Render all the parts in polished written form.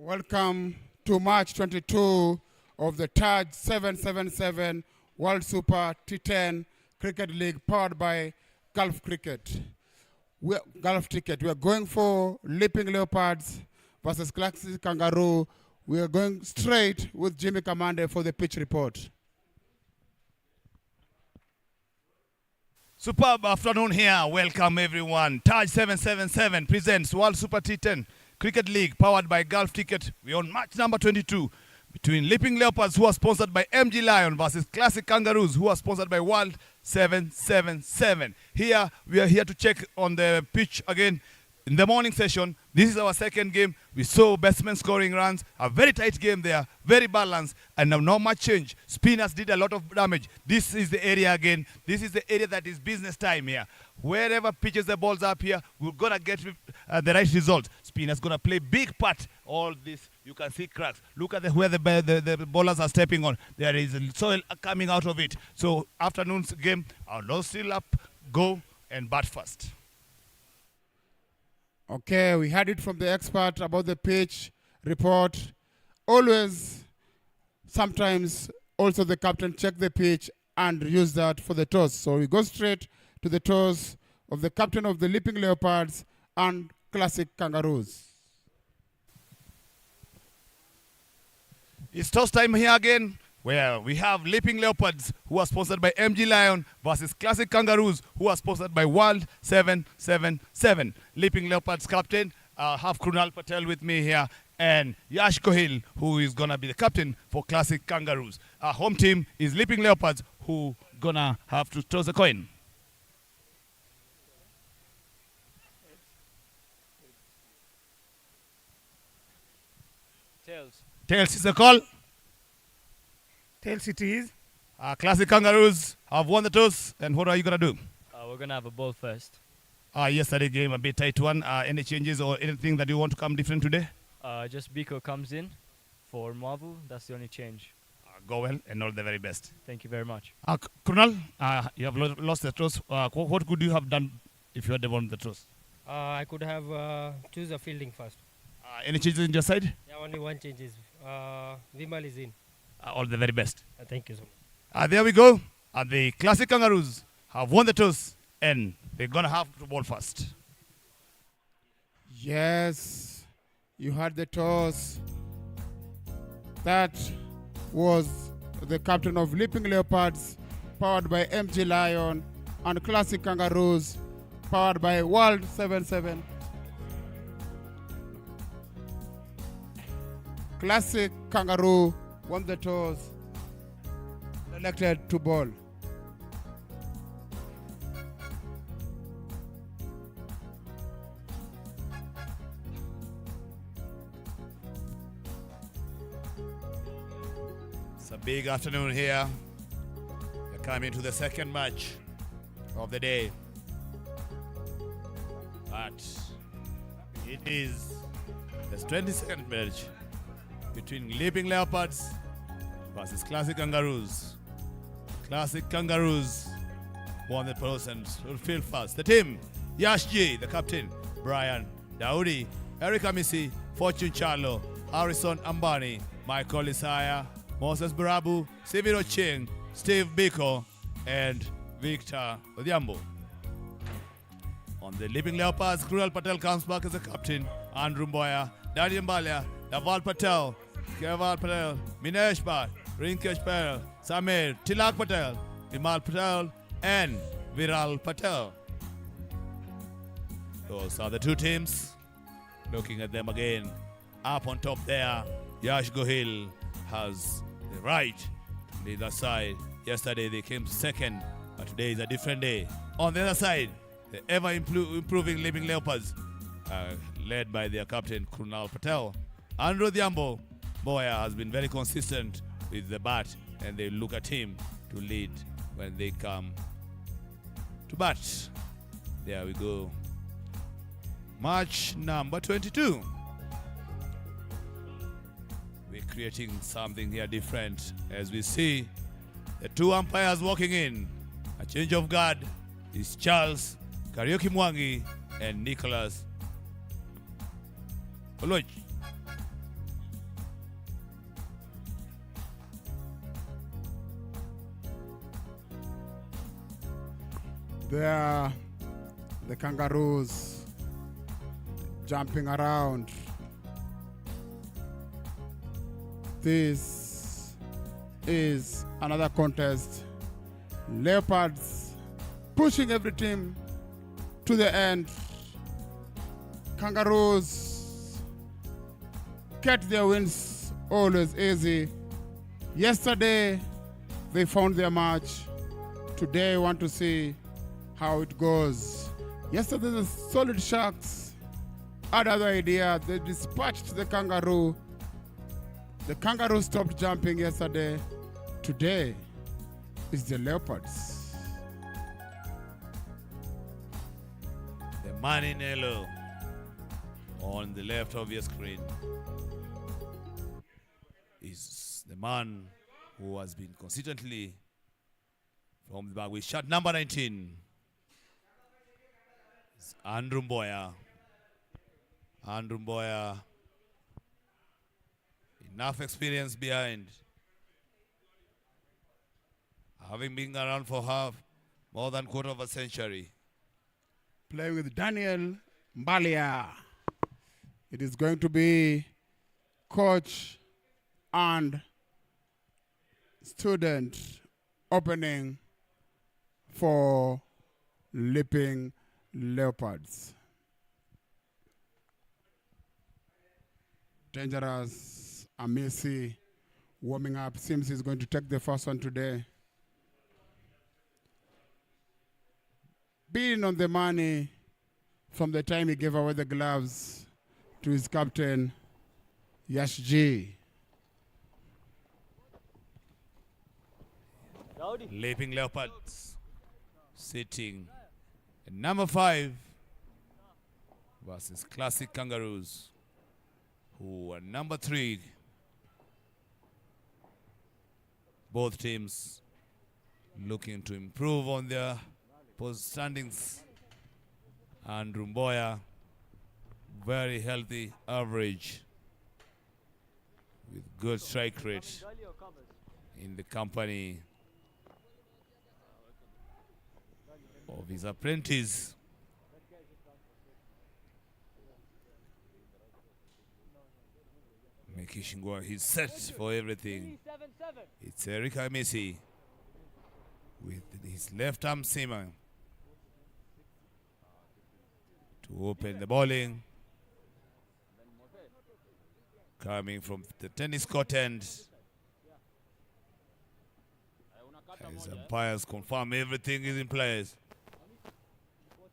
Welcome to March 22 of the Taj 777 World Super T10 Cricket League powered by Gulf Cricket. Gulf Ticket. We are going for Leaping Leopards versus Klassic Kangaroo. We are going straight with Jimmy Commander for the pitch report. Superb afternoon here. Welcome everyone. Taj 777 presents World Super T10 Cricket League powered by Gulf Ticket. We're on match number 22 between Leaping Leopards, who are sponsored by MG Lion, versus Klassic Kangaroos, who are sponsored by World 777. Here, we are here to check on the pitch again. In the morning session, this is our second game. We saw batsmen scoring runs, a very tight game there, very balanced, and now not much change. Spinners did a lot of damage. This is the area again. This is the area that is business time here. Wherever pitches the balls up here, we're going to get the right result. Spinners going to play big part. All this, you can see cracks. Look at where the bowlers are stepping on. There is soil coming out of it. So afternoon's game, our nose still up, go and bat first. Okay, we had it from the expert about the pitch report. Always, sometimes, also the captain check the pitch and use that for the toss. So we go straight to the toss of the captain of the Leaping Leopards and Klassic Kangaroos. It's toss time here again, where we have Leaping Leopards, who are sponsored by MG Lion, versus Klassic Kangaroos, who are sponsored by World 777. Leaping Leopards captain, have Krunal Patel with me here, and Yash Kohil, who is going to be the captain for Klassic Kangaroos. Our home team is Leaping Leopards, who going to have to toss a coin. Tails. Tails is the call. Tails it is. Klassic Kangaroos have won the toss, and what are you going to do? We're going to have a ball first. Yesterday game, a bit tight one. Any changes or anything that you want to come different today? Just Biko comes in for Marvel. That's the only change. Go well and all the very best. Thank you very much. Krunal, you have lost the toss. What could you have done if you had won the toss? I could have choose a fielding first. Any changes in your side? Yeah, only one change is Vimal is in. All the very best. Thank you so much. There we go. The Klassic Kangaroos have won the toss, and they're going to have to ball first. Yes, you had the toss. That was the captain of Leaping Leopards, powered by MG Lion, and Klassic Kangaroos, powered by World 77. Klassic Kangaroo won the toss, elected to ball. It's a big afternoon here. We're coming to the second match of the day. But it is the 22nd match between Leaping Leopards versus Klassic Kangaroos. Klassic Kangaroos won the toss and will field first. The team, Yash G, the captain, Brian Daudi, Eric Amisi, Fortune Charlo, Harrison Ambani, Michael Isaiah, Moses Barabu, Siviro Ching, Steve Biko, and Victor Odhiambo. On the Leaping Leopards, Krunal Patel comes back as a captain, Andrew Mboya, Daniel Mbalia, Daval Patel, Keval Patel, Minesh Bhatt, Rinkesh Patel, Samir, Tilak Patel, Imal Patel, and Viral Patel. Those are the two teams. Looking at them again. Up on top there, Yash Gohil has the right to the other side. Yesterday they came second, but today is a different day. On the other side, the ever-improving Leaping Leopards, led by their captain, Krunal Patel. Andrew Odhiambo, Boya, has been very consistent with the bat, and they look at him to lead when they come to bat. There we go. Match number 22. We're creating something here different as we see the two umpires walking in. A change of guard is Charles Karaoke Mwangi and Nicholas Oloch. There, the Kangaroos jumping around. This is another contest. Leopards pushing every team to the end. Kangaroos get their wins always easy. Yesterday, they found their match. Today, I want to see how it goes. Yesterday, the Solid Sharks had another idea. They dispatched the Kangaroo. The Kangaroo stopped jumping yesterday. Today is the Leopards. The man in yellow on the left of your screen is the man who has been consistently from the back with shot number 19. It's Andrew Mboya. Andrew Mboya, enough experience behind, having been around for more than quarter of a century. Playing with Daniel Mbalia. It is going to be coach and student opening for Leaping Leopards. Dangerous Amisi warming up. Seems he's going to take the first one today. Being on the money from the time he gave away the gloves to his captain, Yash G. Leaping Leopards sitting at number 5 versus Klassic Kangaroos, who are number 3. Both teams looking to improve on their post standings. And Mboya, very healthy average with good strike rate in the company of his apprentice. Making sure he's set for everything. It's Eric Amisi with his left arm seamer to open the bowling. Coming from the tennis court end. As umpires confirm everything is in place.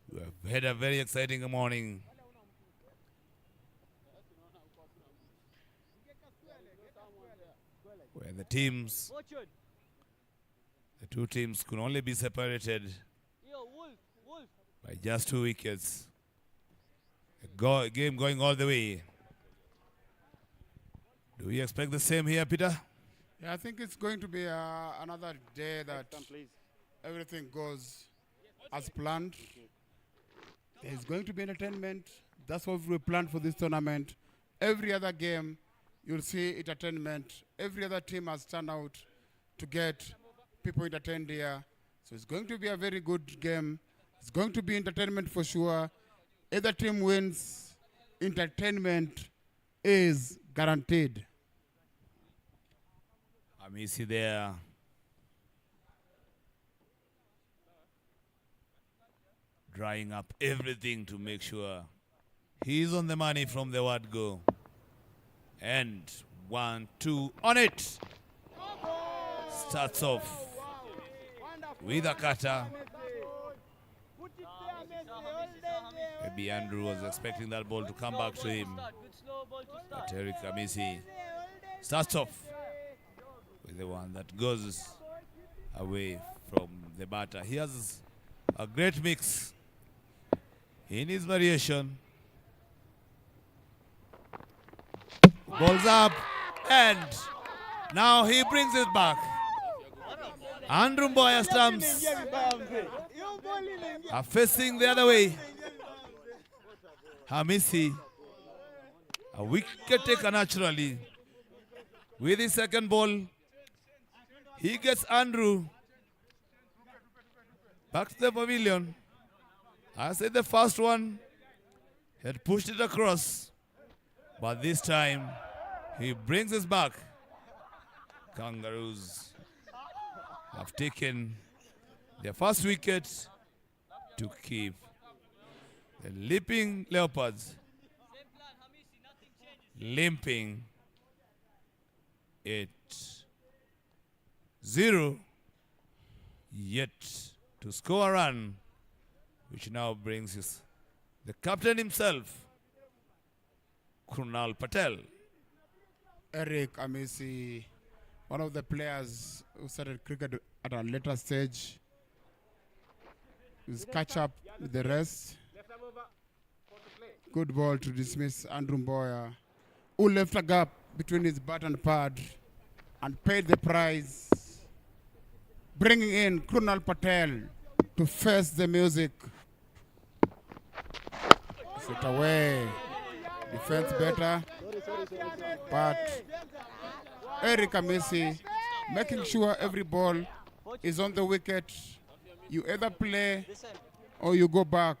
We have had a very exciting morning. Where the two teams could only be separated by just 2 wickets. A game going all the way. Do we expect the same here, Peter? Yeah, I think it's going to be another day that everything goes as planned. There's going to be entertainment. That's what we planned for this tournament. Every other game, you'll see entertainment. Every other team has turned out to get people entertained here. So it's going to be a very good game. It's going to be entertainment for sure. Either team wins, entertainment is guaranteed. Amisi there. Drying up everything to make sure he's on the money from the word go. And 1, 2 on it. Starts off with a cutter. Maybe Andrew was expecting that ball to come back to him. But Eric Amisi starts off with the one that goes away from the batter. He has a great mix in his variation. Balls up, and now he brings it back. Andrew Mboya stumps are facing the other way. Hamisi, a wicket taker naturally. With his second ball, he gets Andrew. Back to the pavilion. I said the first one had pushed it across, but this time he brings us back. Kangaroos have taken their first wicket to keep the leaping Leopards limping 8-0, yet to score a run, which now brings us the captain himself, Krunal Patel. Eric Amisi, one of the players who started cricket at a later stage, is catch up with the rest. Good ball to dismiss Andrew Mboya, who left a gap between his bat and pad and paid the price, bringing in Krunal Patel to face the music. Sit away. Defense better. But Eric Amisi making sure every ball is on the wicket. You either play or you go back.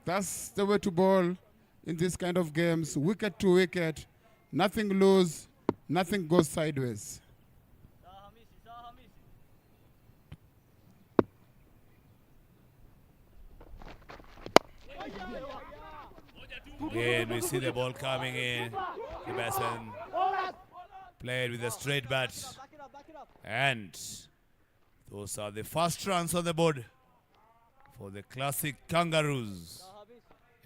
That's the way to bowl in this kind of games. Wicket to wicket. Nothing loose. Nothing goes sideways. Again, we see the ball coming in. The batsman played with a straight bat. And those are the first runs on the board for the Klassic Kangaroos.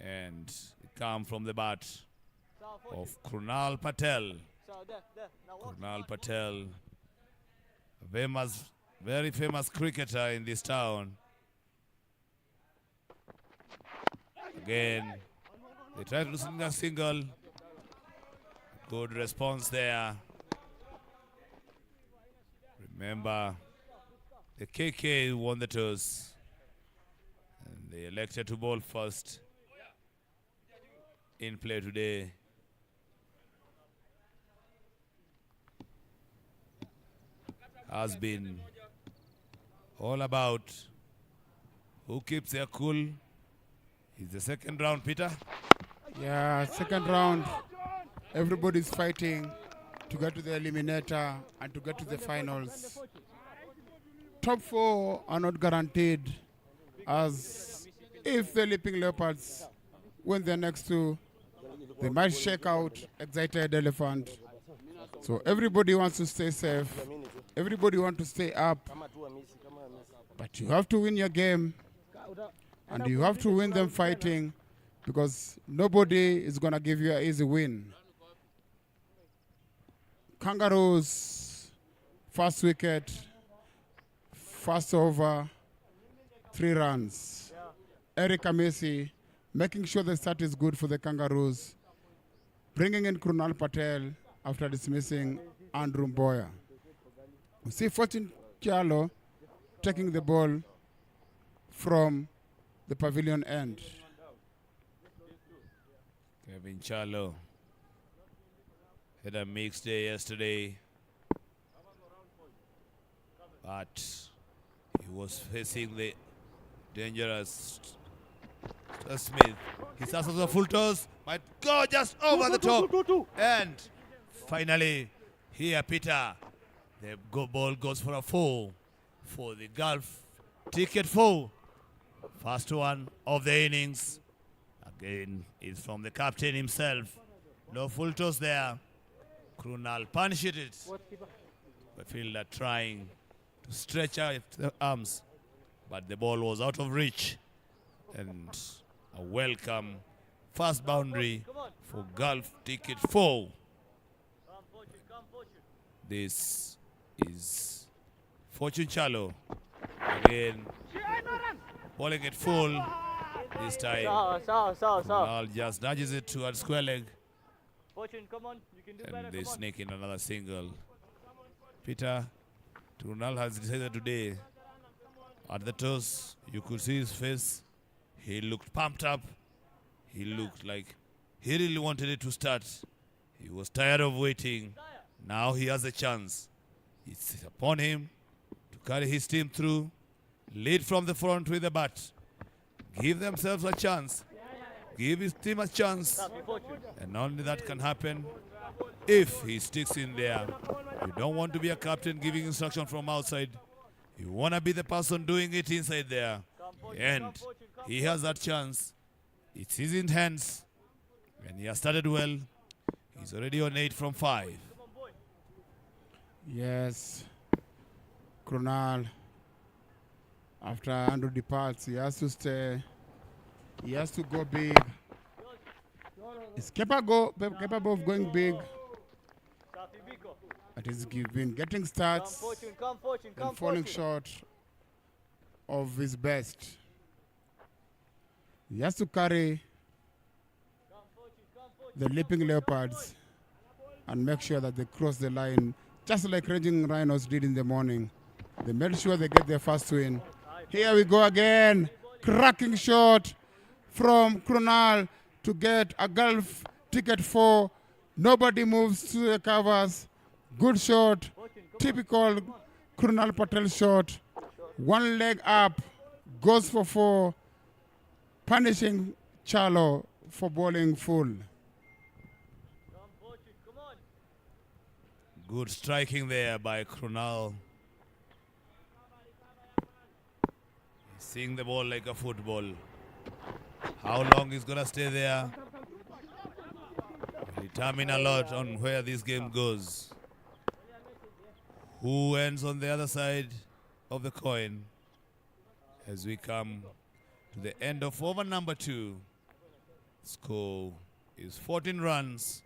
And it come from the bat of Krunal Patel. Krunal Patel, a very famous cricketer in this town. Again, they try to sing a single. Good response there. Remember, the KK won the toss. And they elected to bowl first in play today. Has been all about who keeps their cool. It's the second round, Peter. Yeah, second round. Everybody's fighting to get to the eliminator and to get to the finals. Top four are not guaranteed, as if the Leaping Leopards win their next two, they might shake out Excited Elephant. So everybody wants to stay safe. Everybody wants to stay up. But you have to win your game. And you have to win them fighting, because nobody is going to give you an easy win. Kangaroos, first wicket, first over, 3 runs. Eric Amesi making sure the start is good for the Kangaroos, bringing in Krunal Patel after dismissing Andrew Mboya. We see Fortune Chalo taking the ball from the pavilion end. Kevin Charlo had a mixed day yesterday, but he was facing the dangerous Smith. He starts with a full toss, might go just over the top. And finally, here Peter, the ball goes for a 4 for the Gulf ticket 4. First one of the innings. Again, is from the captain himself. No full toss there. Krunal punished it. The fielder trying to stretch out the arms, but the ball was out of reach. And a welcome first boundary for Gulf ticket 4. This is Fortune Chalo. Again, bowling it full. This time, Krunal just nudges it towards square leg. Fortune, come on, you can do better. And they sneak in another single. Peter, Krunal has decided today, at the toss, you could see his face. He looked pumped up. He looked like he really wanted it to start. He was tired of waiting. Now he has a chance. It's upon him to carry his team through. lead from the front with the bat. Give themselves a chance. Give his team a chance. And only that can happen if he sticks in there. You don't want to be a captain giving instruction from outside. You want to be the person doing it inside there. And he has that chance. It's his in hands. And he has started well. He's already on 8 from 5. Yes. Krunal, after Andrew departs, he has to stay. He has to go big. Is capable of going big. But he's been getting starts and falling short of his best. He has to carry the Leaping Leopards and make sure that they cross the line, just like Raging Rhinos did in the morning. They made sure they get their first win. Here we go again. Cracking shot from Krunal to get a Gulf ticket 4. Nobody moves to the covers. Good shot. Typical Krunal Patel shot. One leg up. Goes for 4. Punishing Charlo for bowling full. Good striking there by Krunal. Seeing the ball like a football. How long he's going to stay there will determine a lot on where this game goes. Who ends on the other side of the coin as we come to the end of over number 2. Score is 14 runs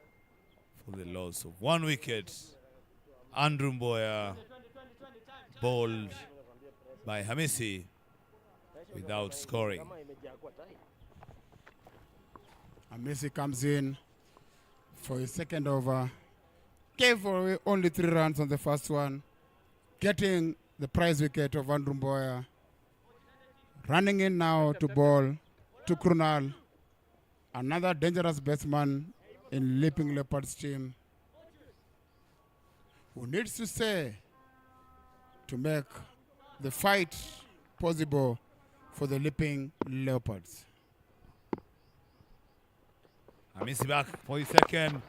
for the loss of 1 wicket. Andrew Mboya bowled by Hamisi without scoring. Messi comes in for his second over. Gave away only 3 runs on the first one. Getting the prize wicket of Andrew Mboya. Running in now to bowl to Krunal. Another dangerous batsman in Leaping Leopards team, who needs to stay to make the fight possible for the Leaping Leopards. Hamisi back for his second.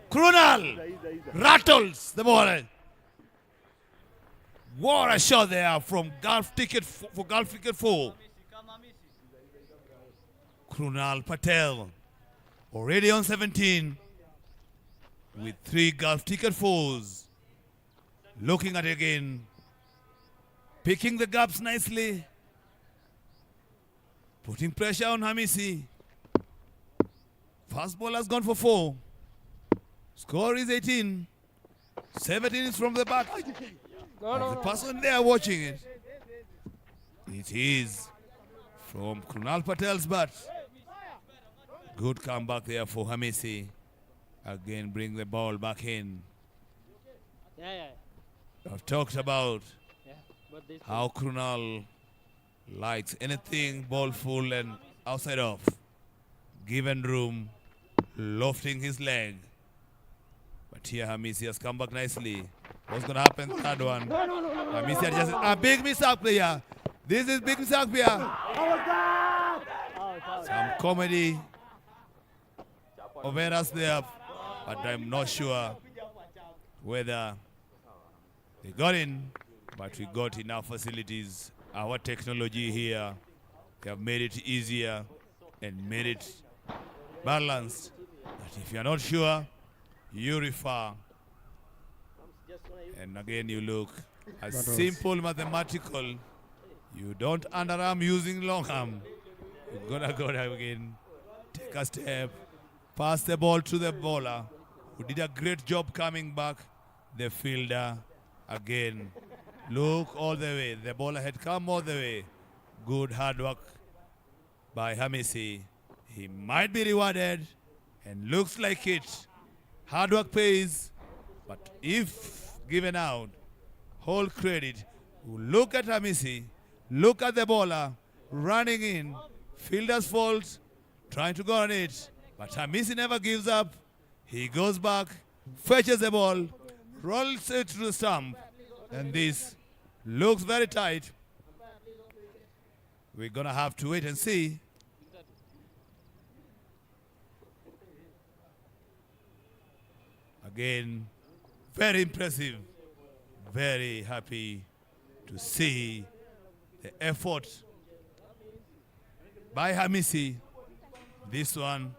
Krunal rattles the ball. What a shot there from Gulf ticket for Gulf ticket 4. Krunal Patel already on 17 with 3 Gulf ticket 4s. Looking at it again. Picking the gaps nicely. Putting pressure on Hamisi. Fast ball has gone for 4. Score is 18. 17 is from the back. The person there watching it. It is from Krunal Patel's bat. Good comeback there for Hamisi. Again, bring the ball back in. I've talked about how Krunal likes anything ball full and outside off. Given room, lofting his leg. But here Hamisi has come back nicely. What's going to happen? Third one. Hamisi has just a big miss up here. This is big miss up here. Some comedy of errors there, but I'm not sure whether they got in, but we got enough facilities. Our technology here, they have made it easier and made it balanced. But if you're not sure, you refer. And again, you look as simple mathematical. You don't underarm using long arm. You're gonna go down again, take a step, pass the ball to the bowler, who did a great job coming back. The fielder again. Look all the way. The bowler had come all the way. Good hard work by Hamisi. He might be rewarded, and looks like it. Hard work pays, but if given out, whole credit. Look at Hamisi. Look at the bowler running in. Fielder's fault, trying to go on it. But Hamisi never gives up. He goes back, fetches the ball, rolls it to the stump. And this looks very tight. We're going to have to wait and see. Again, very impressive. Very happy to see the effort by Hamisi. This one,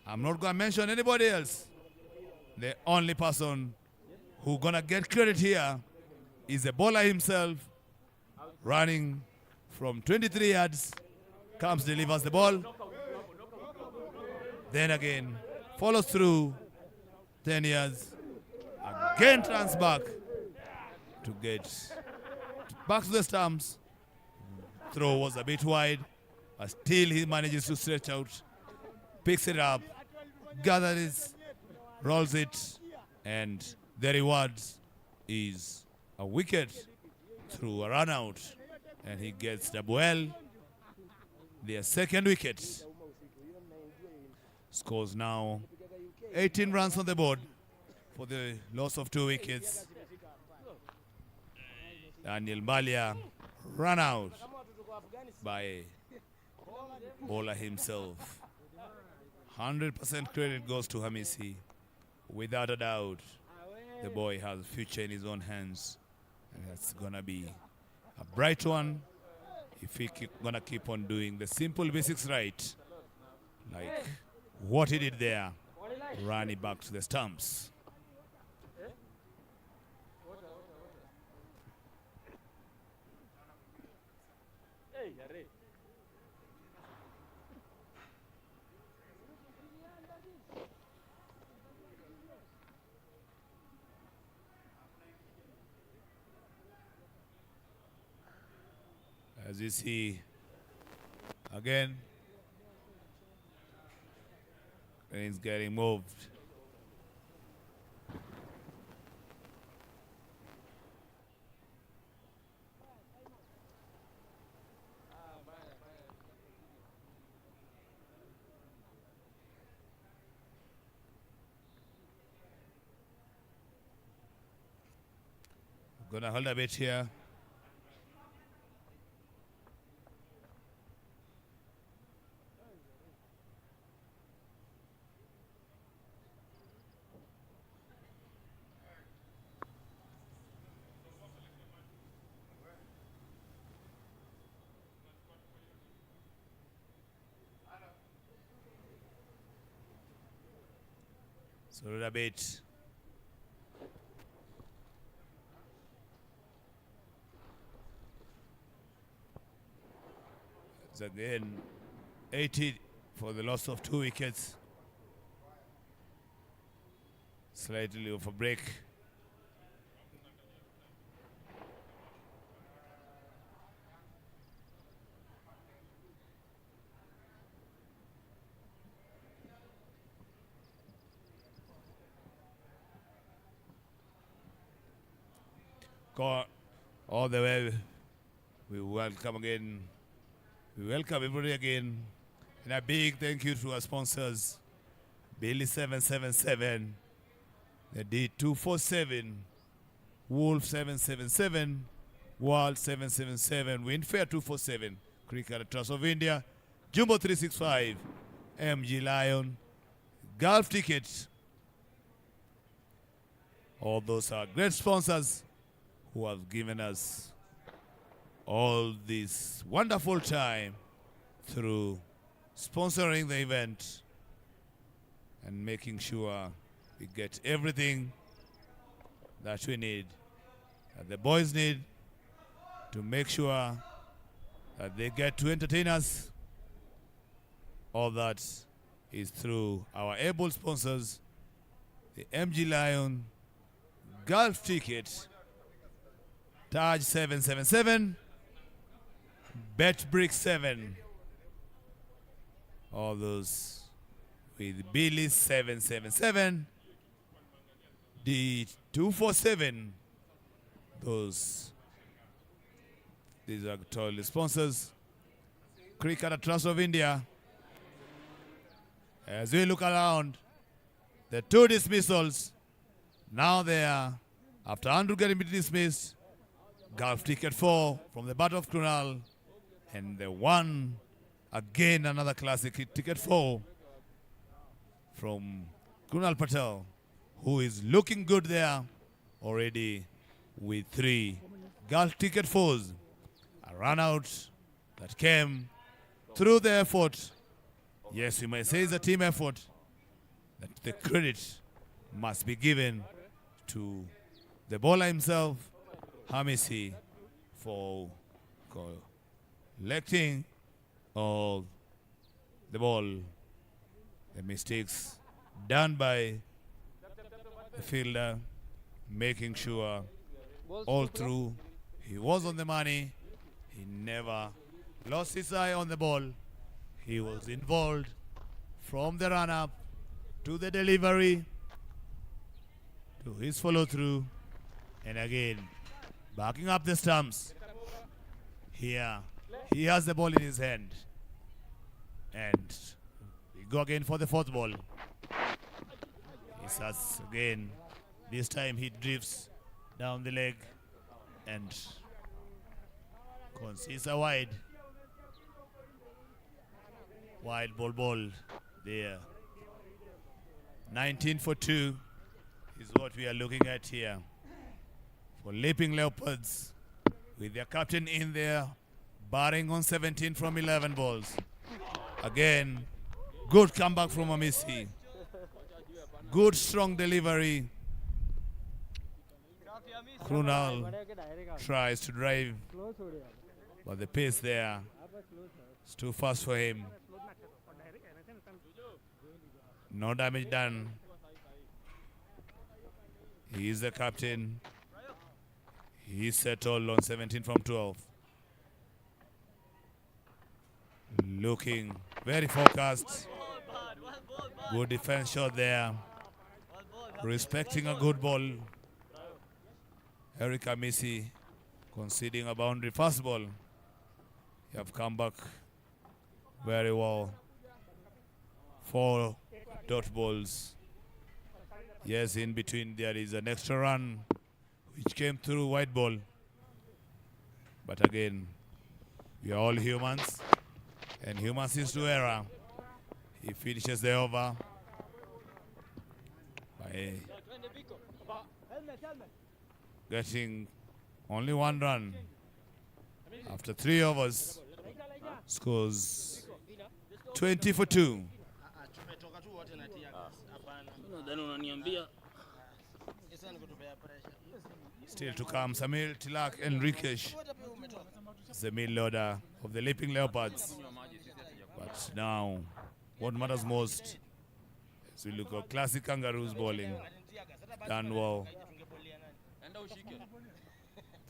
I'm not going to mention anybody else. The only person who's going to get credit here is the bowler himself, running from 23 yards, comes, delivers the ball. Then again, follows through 10 yards, again turns back to get back to the stumps. Throw was a bit wide, but still he manages to stretch out, picks it up, gathers it, rolls it, and the reward is a wicket through a run out, and he gets the well, their second wicket. Scores now 18 runs on the board for the loss of 2 wickets. Daniel Malia run out by bowler himself. 100% credit goes to Hamisi. Without a doubt, the boy has a future in his own hands. And that's going to be a bright one if he going to keep on doing the simple basics right. Like what he did there, running back to the stumps. As you see, again, he's getting moved. Gonna hold a bit here. So a bit. It's again 80 for the loss of 2 wickets. Slightly off a break. Go all the way. We welcome again. We welcome everybody again. And a big thank you to our sponsors. Bailey 777, the D247, Wolf 777, World 777, Windfair 247, Cricket Trust of India, Jumbo 365, MG Lion, Golf Ticket. All those are great sponsors who have given us all this wonderful time through sponsoring the event and making sure we get everything that we need, that the boys need, to make sure that they get to entertain us. All that is through our able sponsors, the MG Lion, Golf Ticket, Taj 777, Bet Brick 7. All those with Billy 777, D247. These are totally sponsors. Cricket Trust of India. As we look around, the 2 dismissals, now they are, after Andrew getting dismissed, Golf Ticket 4 from the Bat of Krunal, And the one, again, another classic hit, ticket 4 from Kunal Patel, who is looking good there already with 3 golf ticket 4s. A run out that came through the effort. Yes, you may say it's a team effort. That the credit must be given to the bowler himself, Hamisi, for collecting all the ball. The mistakes done by the fielder, making sure all through he was on the money. He never lost his eye on the ball. He was involved from the run-up to the delivery to his follow-through, and again backing up the stumps. Here he has the ball in his hand, and we go again for the 4th ball. He starts again. This time he drifts down the leg and concedes a wide ball there. 19 for 2 is what we are looking at here for Leaping Leopards, with their captain in there, batting on 17 from 11 balls. Again, good comeback from Amisi. Good strong delivery. Krunal tries to drive, but the pace there is too fast for him. No damage done. He is the captain. He settled on 17 from 12. Looking very focused. Good defense shot there. Respecting a good ball. Eric Amisi conceding a boundary fast ball. You have come back very well. 4 dot balls. Yes, in between there is an extra run which came through white ball. But again, we are all humans, and humans is to error. He finishes the over by getting only 1 run after 3 overs. Scores 20 for 2. Still to come, Samir, Tilak, and Rikesh, the middle order of the Leaping Leopards. But now, what matters most is we look at Classic Kangaroos bowling. Done well.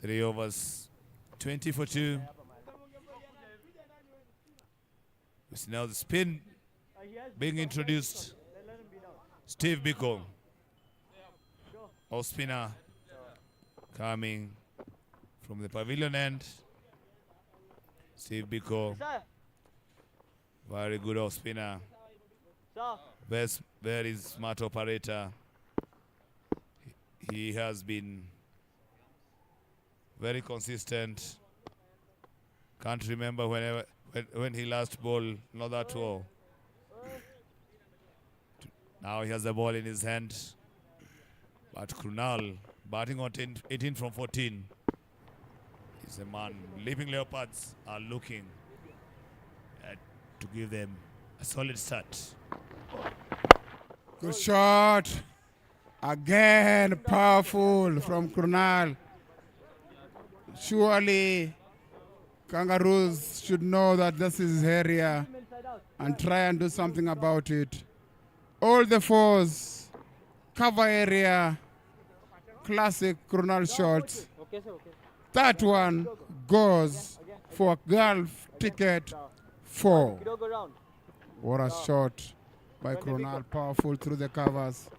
3 overs, 20 for 2. We see now the spin being introduced. Steve Biko, off spinner, coming from the pavilion end. Steve Biko, very good off spinner. Very smart operator. He has been very consistent. Can't remember when he last bowled not that well. Now he has the ball in his hand. But Krunal, batting on 18 from 14, is a man. Leaping Leopards are looking to give them a solid start. Good shot. Again, powerful from Krunal. Surely, Kangaroos should know that this is his area and try and do something about it. All the 4s, cover area, classic Krunal shots. That one goes for golf ticket 4. What a shot by Krunal, powerful through the covers.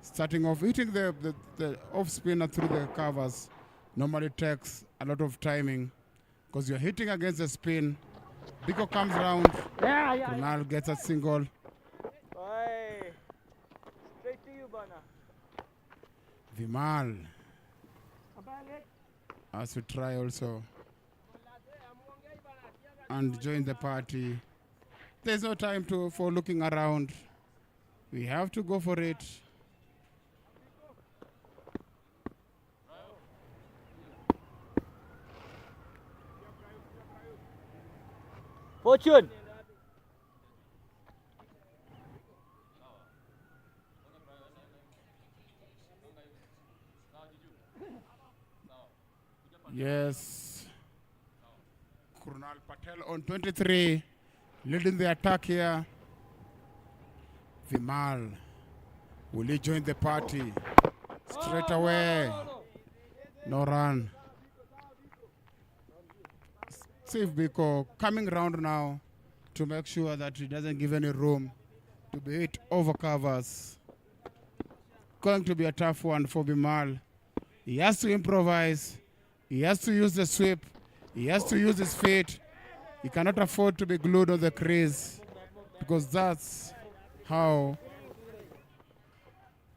Starting off, hitting the off spinner through the covers normally takes a lot of timing because you're hitting against the spin. Biko comes round, Krunal gets a single. Straight to you, Bana. Vimal has to try also. and join the party. There's no time for looking around. We have to go for it. Fortune. Yes. Krunal Patel on 23, leading the attack here. Vimal, will he join the party? Straight away. No run. Safe Biko coming round now to make sure that he doesn't give any room to be hit over covers. Going to be a tough one for Vimal. He has to improvise. He has to use the sweep. He has to use his feet. He cannot afford to be glued on the crease because that's how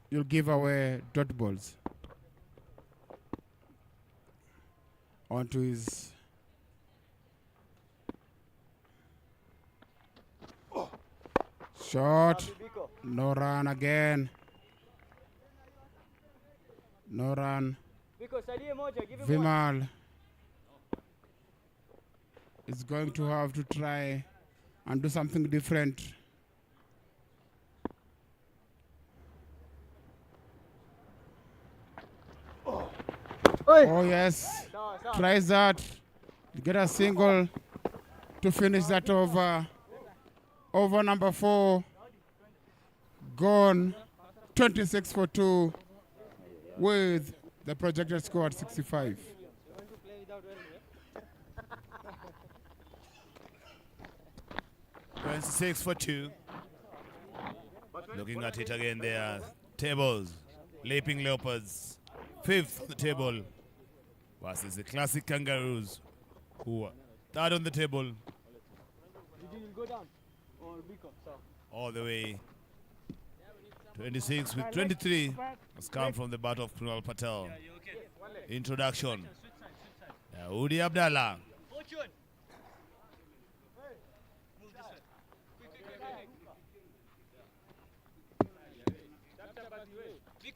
you'll give away dot balls. Onto his shot. No run again. No run. Vimal is going to have to try and do something different. Oh yes, tries that. Get a single to finish that over. Over number 4. Gone 26 for 2 with the projected score at 65. Six for 2. Looking at it again there. Tables. Leaping Leopards. 5th on the table. Versus the Classic Kangaroos, who are 3rd on the table. All the way. 26 with 23 has come from the bat of Krunal Patel. Introduction. Udi Abdallah.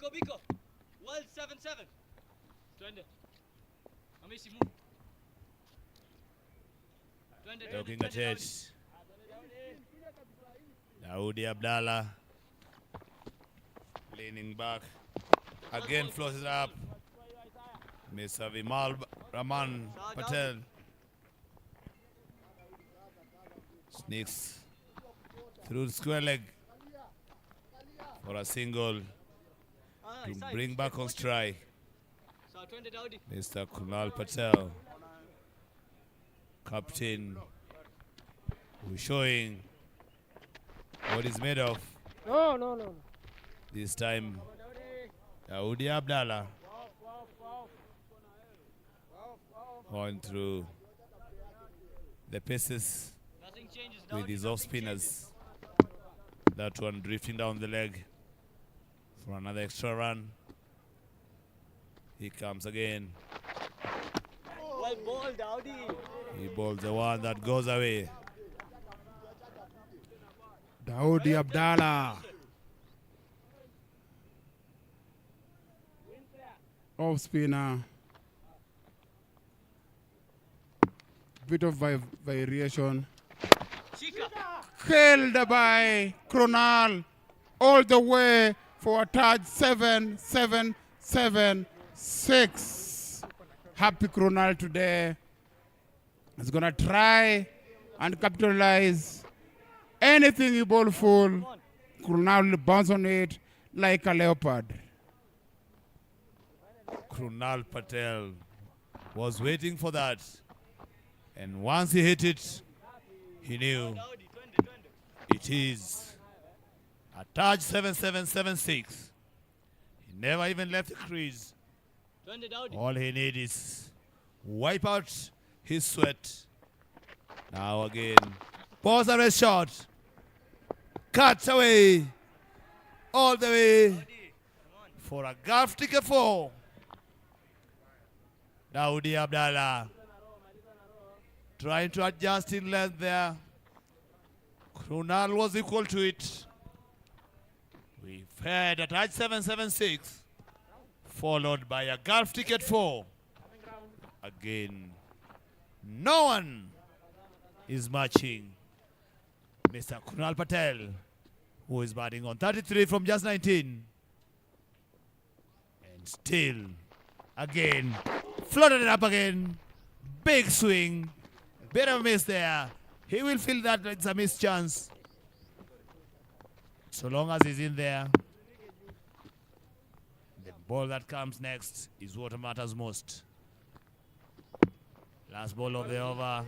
Biko. World 7-7. Twende. Amisi move. Looking at it. Udi Abdallah. Leaning back. Again floats it up. Mr. Vimal Rahman Patel. Sneaks through the square leg for a single to bring back on strike. Mr. Krunal Patel, captain, who's showing what he's made of. No. This time, Udi Abdallah on through the paces with his off spinners. That one drifting down the leg for another extra run. He comes again. Well bowled, Dowdy. He bowls the one that goes away. Daudi Abdallah. Off spinner. Bit of variation. Held by Krunal all the way for a touch 7-7-7-6. Happy Krunal today. He's gonna try and capitalize. Anything he bowl full, Krunal will bounce on it like a leopard. Krunal Patel was waiting for that. And once he hit it, he knew it is a touch 7-7-7-6. He never even left the crease. All he needs is wipe out his sweat. Now again, pause the rest shot. Cuts away. All the way for a golf ticket 4. Daudi Abdallah. Trying to adjust in length there. Krunal was equal to it. We've had a touch 776, followed by a golf ticket 4. Again, no one is matching Mr. Krunal Patel, who is batting on 33 from just 19. And still, again, floated it up again. Big swing. Bit of a miss there. He will feel that it's a missed chance. So long as he's in there, the ball that comes next is what matters most. Last ball of the over.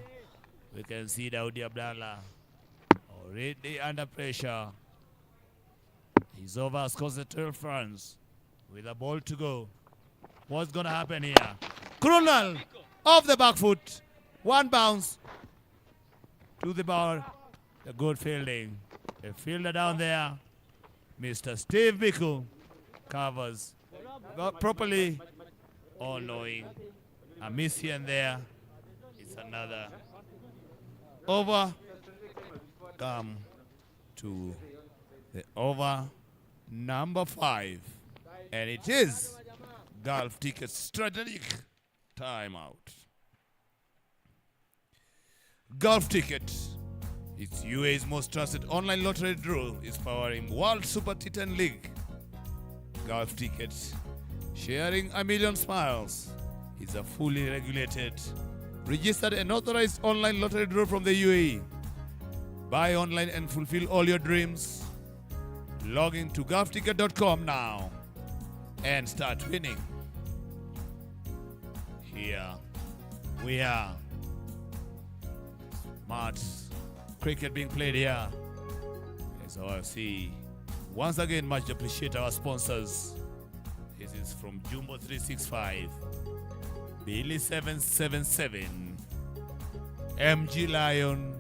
We can see Daudi Abdallah already under pressure. His over scores the 12 runs with a ball to go. What's going to happen here? Krunal off the back foot. One bounce to the ball. A good fielding. A fielder down there, Mr. Steve Bickle, covers not properly, all knowing. A miss here and there. It's another over. Come to the over number 5. And it is golf ticket strategic timeout. Golf ticket. It's UAE's most trusted online lottery draw is powering World Super T10 League. Golf ticket, sharing a million smiles, is a fully regulated, registered and authorized online lottery draw from the UAE. Buy online and fulfill all your dreams. Log in to golfticket.com now and start winning. Here we are. Smart cricket being played here. As I see, once again, much appreciate our sponsors. This is from Jumbo 365, Billy 777, MG Lion,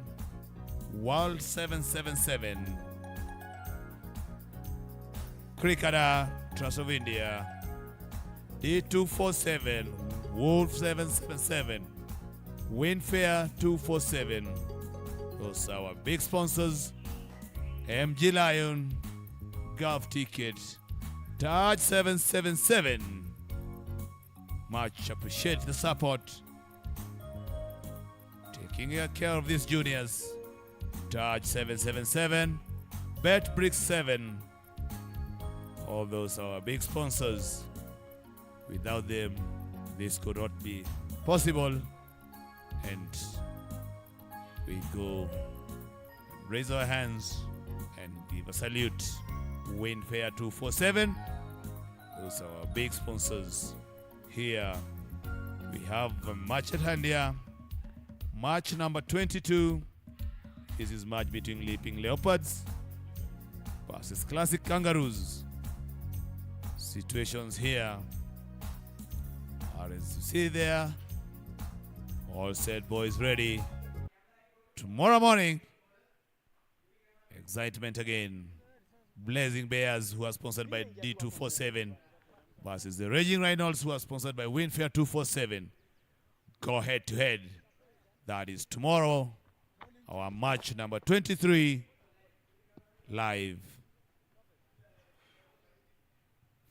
World 777, Cricketer, Trust of India, D247, Wolf 777, Winfair 247. Those are our big sponsors. MG Lion, Golf Ticket, Taj 777. Much appreciate the support. Taking care of these juniors. Taj 777, Bet Bricks 7. All those are our big sponsors. Without them, this could not be possible. And we go raise our hands and give a salute. Winfair 247. Those are our big sponsors. Here we have a match at hand here. Match number 22. This is match between Leaping Leopards versus Classic Kangaroos. Situations here are as you see there. All set, boys, ready. Tomorrow morning, excitement again. Blazing Bears, who are sponsored by D247, versus the Raging Reynolds, who are sponsored by Winfair 247. Go head to head. That is tomorrow. Our match number 23, live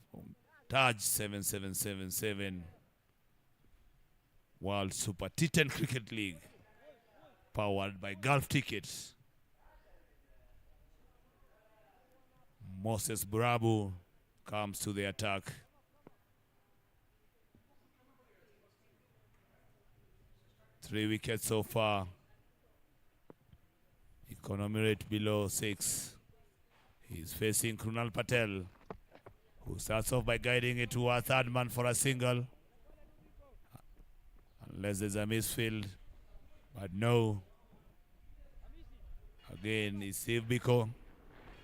from Taj 7777 World Super T10 Cricket League, powered by Golf Tickets. Moses Burabu comes to the attack. Three wickets so far. Economy rate below 6. He's facing Krunal Patel, who starts off by guiding it to a third man for a single. Unless there's a misfield. But no. Again, it's Steve Biko,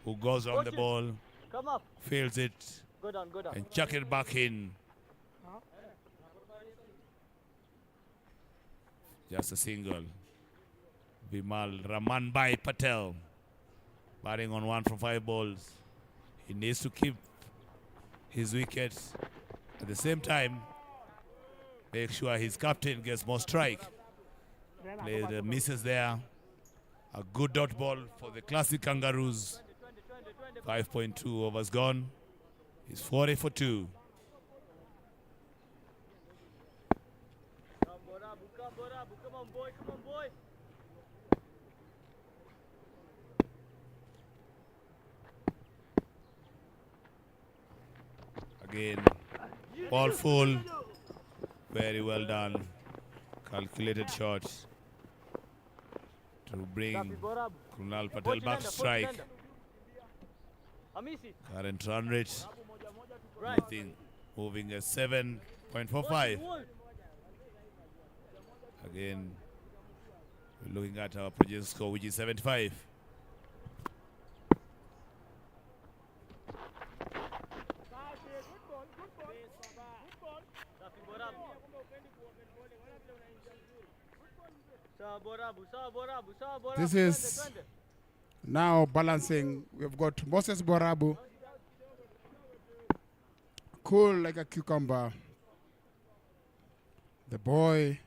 who goes on the ball, Come up. fields it, Good on, good on. and chuck it back in. Just a single. Bimal Ramanbhai Patel batting on 1 from 5 balls. He needs to keep his wickets. At the same time, make sure his captain gets more strike. Played misses there. A good dot ball for the Classic Kangaroos. 5.2 overs gone. He's 40 for 2. Come Borabu, come Borabu, come on boy, come on boy. Again, ball full. Very well done. Calculated shots to bring Copy Borabu. Krunal Patel back to strike. Amisi. Current run rate Right. moving at 7.45. Wolf. Again, we're looking at our projected score, which is 75. Copy Borabu. Saw Borabu, saw Borabu, saw Borabu. This is now balancing. We've got Moses Borabu, cool like a cucumber. The boy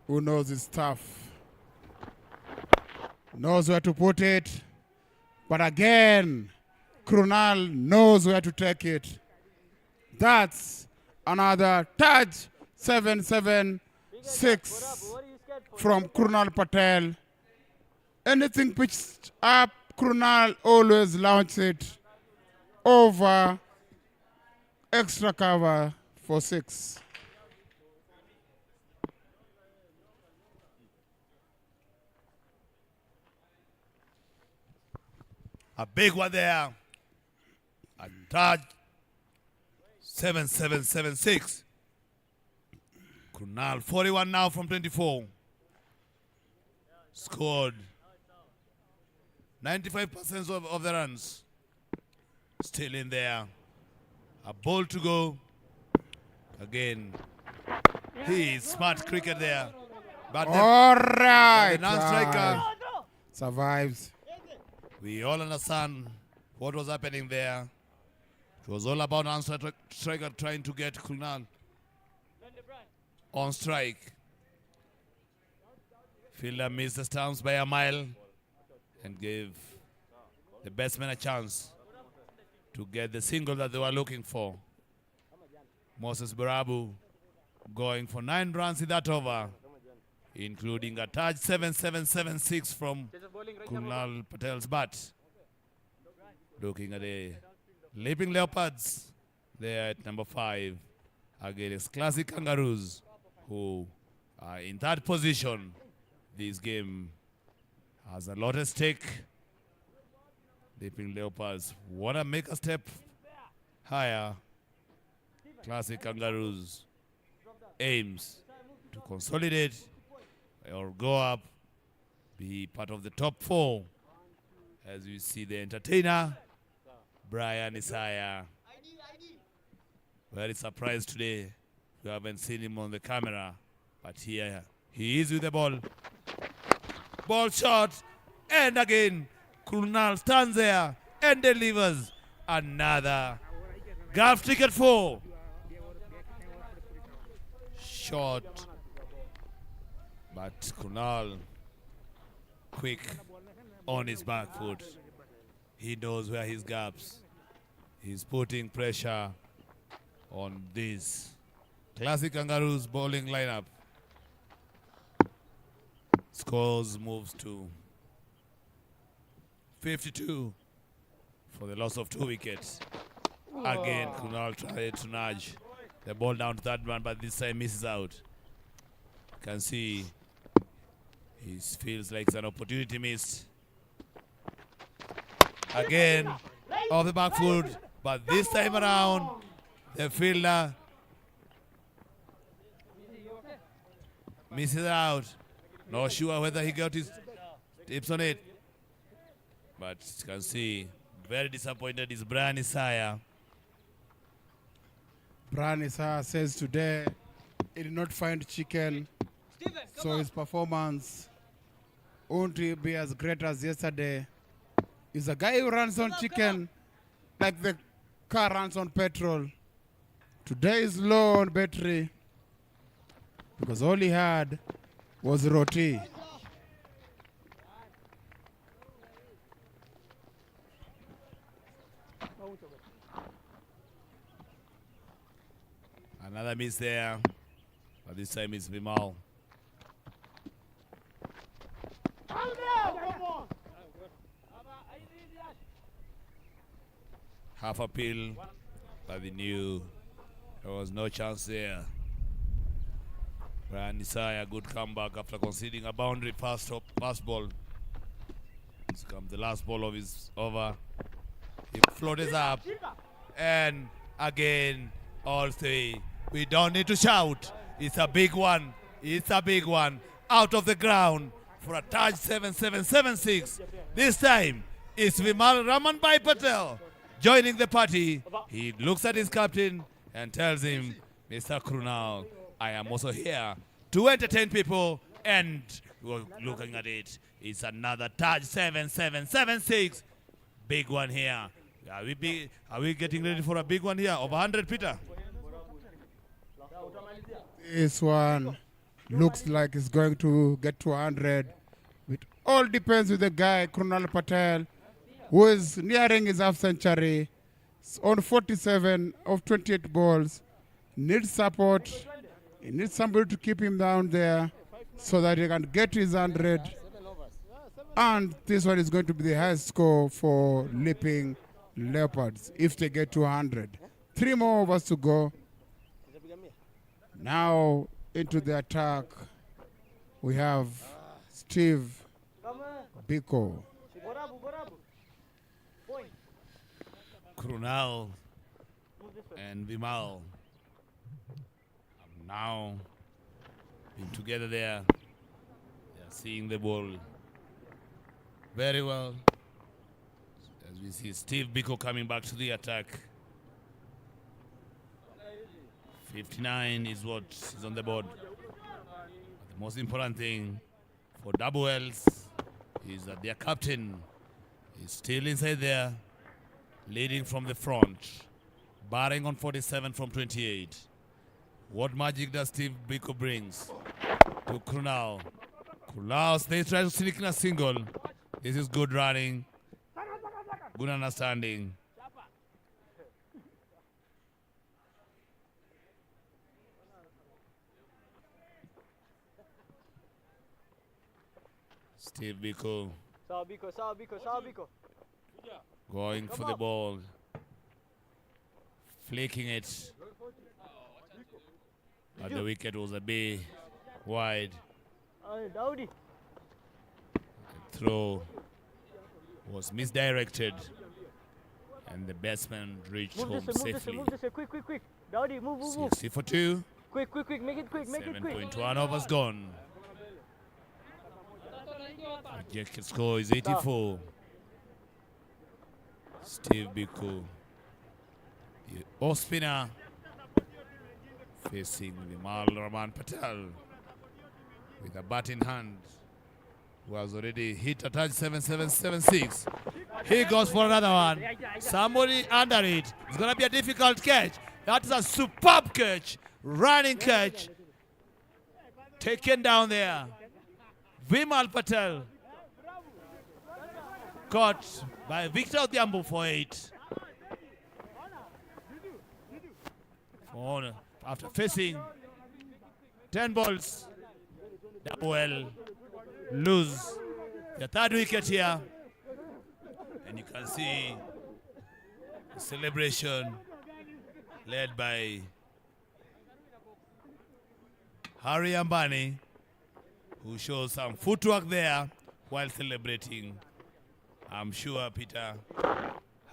who knows his stuff, knows where to put it. But again, Krunal knows where to take it. That's another touch. 7-7-6 What are you scared for? from Krunal Patel. Anything pitched up, Krunal always launch it over extra cover for 6. A big one there. A touch. 7-7-7-6. Krunal 41 now from 24. Scored 95% of the runs. Still in there. A ball to go. Again. He is smart cricket there. But All the right. non-striker, Survives. we all understand what was happening there. It was all about non-striker trying to get Krunal on strike. Fielder missed the stumps by a mile and gave the batsman a chance to get the single that they were looking for. Moses Borabu going for 9 runs in that over, including a touch. 7-7-7-6 from Krunal Patel's bat. Looking at the Leaping Leopards there at number 5 against Classic Kangaroos, who are in that position. This game has a lot at stake. Leaping Leopards want to make a step higher. Classic Kangaroos aims to consolidate or go up, be part of the top 4. As you see the entertainer, Brian Isaiah. Very surprised today. We haven't seen him on the camera, but here he is with the ball. Ball shot, and again, Krunal stands there and delivers another golf ticket 4. Shot, but Krunal quick on his back foot. He knows where his gaps. He's putting pressure on this Classic Kangaroos bowling lineup. Scores moves to 52 for the loss of 2 wickets. Again, Krunal tried to nudge the ball down to that one, but this time misses out. You can see he feels like it's an opportunity missed. Again, off the back foot, but this time around, the fielder misses out. Not sure whether he got his tips on it. But you can see, very disappointed is Brian Isaiah. Brian Isaiah says today he did not find chicken, Steven, come so on. his performance won't be as great as yesterday. He's a guy who runs on chicken like the car runs on petrol. Today is low on battery. because all he had was roti. Another miss there, but this time it's Vimal. Half appeal, but they knew there was no chance there. Brian Isaiah, good comeback after conceding a boundary pass ball. This comes the last ball of his over. He floated up, and again, all three. We don't need to shout. It's a big one. It's a big one. Out of the ground for a Taj 7776. This time, it's Vimal Ramanbhai Patel joining the party. He looks at his captain and tells him, Mr. Krunal, I am also here to entertain people, and we're looking at it. It's another Taj 7776. Big one here. Are we getting ready for a big one here? Over 100, Peter? This one looks like it's going to get to 100. It all depends with the guy, Krunal Patel, who is nearing his half century. It's on 47 of 28 balls. Needs support. He needs somebody to keep him down there so that he can get his 100. And this one is going to be the highest score for Leaping Leopards if they get to 100. 3 more overs to go. Now into the attack, we have Steve Biko. Krunal and Vimal have now been together there. They are seeing the ball very well. As we see Steve Biko coming back to the attack. 59 is what is on the board. But the most important thing for WLs is that their captain is still inside there, leading from the front, barring on 47 from 28. What magic does Steve Biko brings to Krunal? Krunal stays trying to sneak in a single. This is good running, good understanding. Steve Biko going for the ball, flicking it, but the wicket was a bit wide. The throw was misdirected, and the batsman reached home safely. Move this way, quick. Dowdy, move. 60 for 2. Quick, make it quick. 7.1 overs gone. Projected score is 84. Steve Biko, the off spinner, facing Vimal Raman Patel with a bat in hand, who has already hit a touch 7776. He goes for another one. Somebody under it. It's going to be a difficult catch. That is a superb catch, running catch, taken down there. Vimal Patel caught by Victor Odhiambo for 8. After facing 10 balls, WL lose the 3rd wicket here. And you can see the celebration led by Harry Ambani, who shows some footwork there while celebrating. I'm sure, Peter,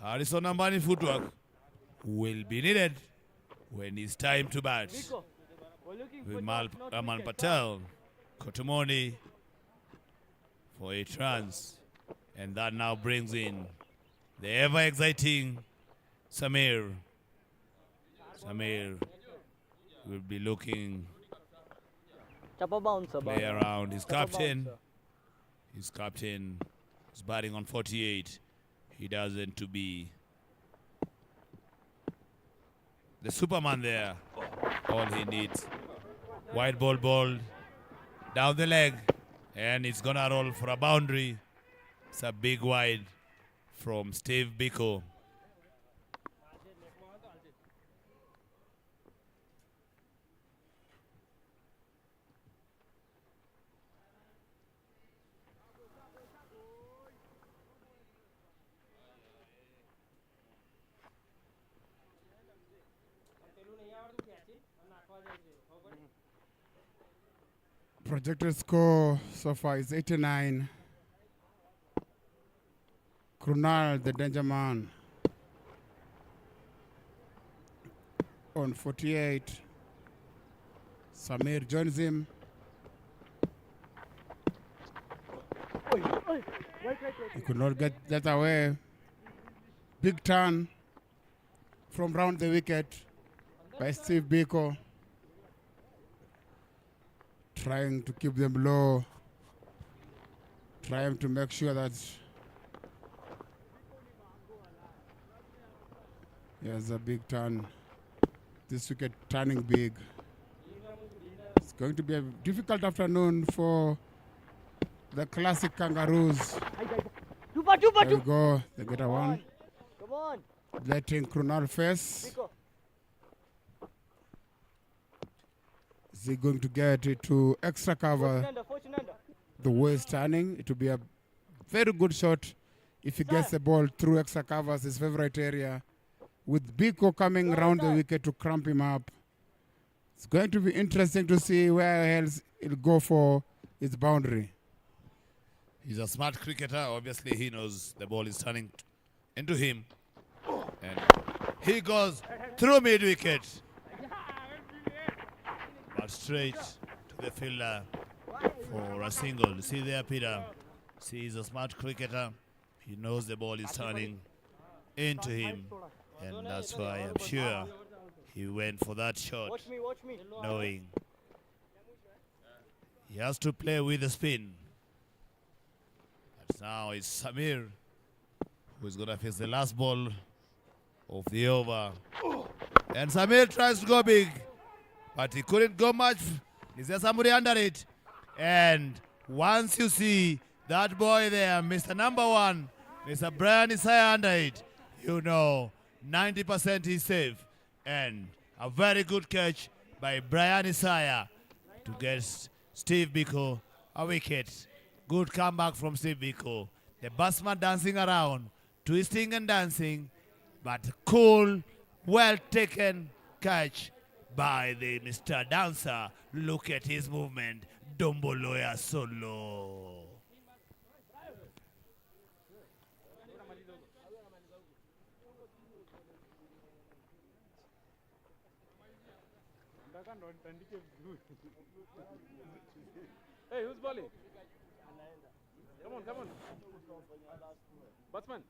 Harrison Ambani footwork will be needed when it's time to bat. Vimal Raman Patel, Kotumoni for 8 runs. And that now brings in the ever-exciting Samir. Samir will be looking play around his captain. His captain is batting on 48. He doesn't to be the Superman there. All he needs Wide ball ball down the leg, and it's gonna roll for a boundary. It's a big wide from Steve Biko. Projected score so far is 89. Krunal, the danger man, on 48. Samir joins him. He could not get that away. Big turn from round the wicket by Steve Biko. Trying to keep them low. Trying to make sure that there's a big turn. This wicket turning big. It's going to be a difficult afternoon for the Classic Kangaroos. There we go. They get a one. Come on. Letting Krunal face. Biko. Is he going to get it to extra cover? Fortune under. The way it's turning, it will be a very good shot if he gets the ball through extra covers, his favorite area. With Biko coming around the wicket to cramp him up. It's going to be interesting to see where else he'll go for his boundary. He's a smart cricketer. Obviously, he knows the ball is turning into him. And he goes through mid-wicket. But straight to the fielder for a single. See there, Peter. See, he's a smart cricketer. He knows the ball is turning into him. And that's why I'm sure he went for that shot, Watch me. knowing he has to play with the spin. But now it's Samir who's going to face the last ball of the over. And Samir tries to go big, but he couldn't go much. Is there somebody under it? And once you see that boy there, Mr. Number 1, Mr. Brian Isaiah under it, you know 90% is safe. And a very good catch by Brian Isaiah to get Steve Biko a wicket. Good comeback from Steve Biko. The batsman dancing around, twisting and dancing, but cool, well taken catch by the Mr. Dancer. Look at his movement. Domboloya solo. Hey, who's bowling? Come on. Batsman.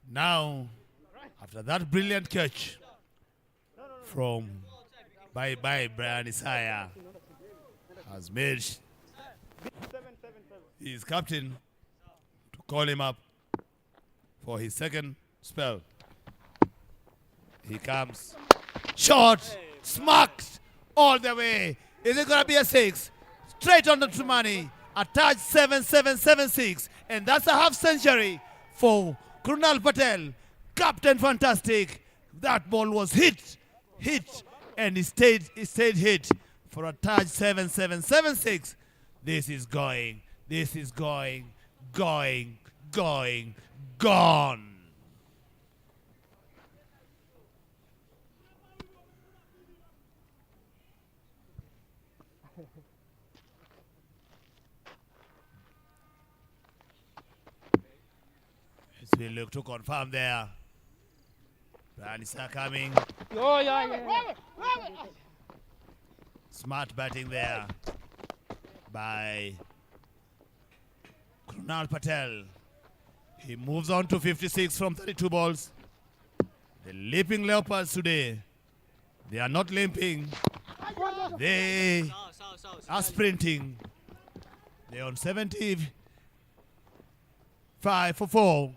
Now, after that brilliant catch from by Brian Isaiah, has made his captain to call him up for his second spell. He comes, shot, smacked all the way. Is it going to be a 6? Straight on the money. A touch 7776, and that's a half century for Krunal Patel. Captain fantastic. That ball was hit, and it stayed hit for a touch 7776. This is going, gone. As we look to confirm there. Ranisa coming. Oh, yeah. Smart batting there by Krunal Patel. He moves on to 56 from 32 balls. The Leaping Leopards today, they are not limping. They are sprinting. They're on 75 for 4.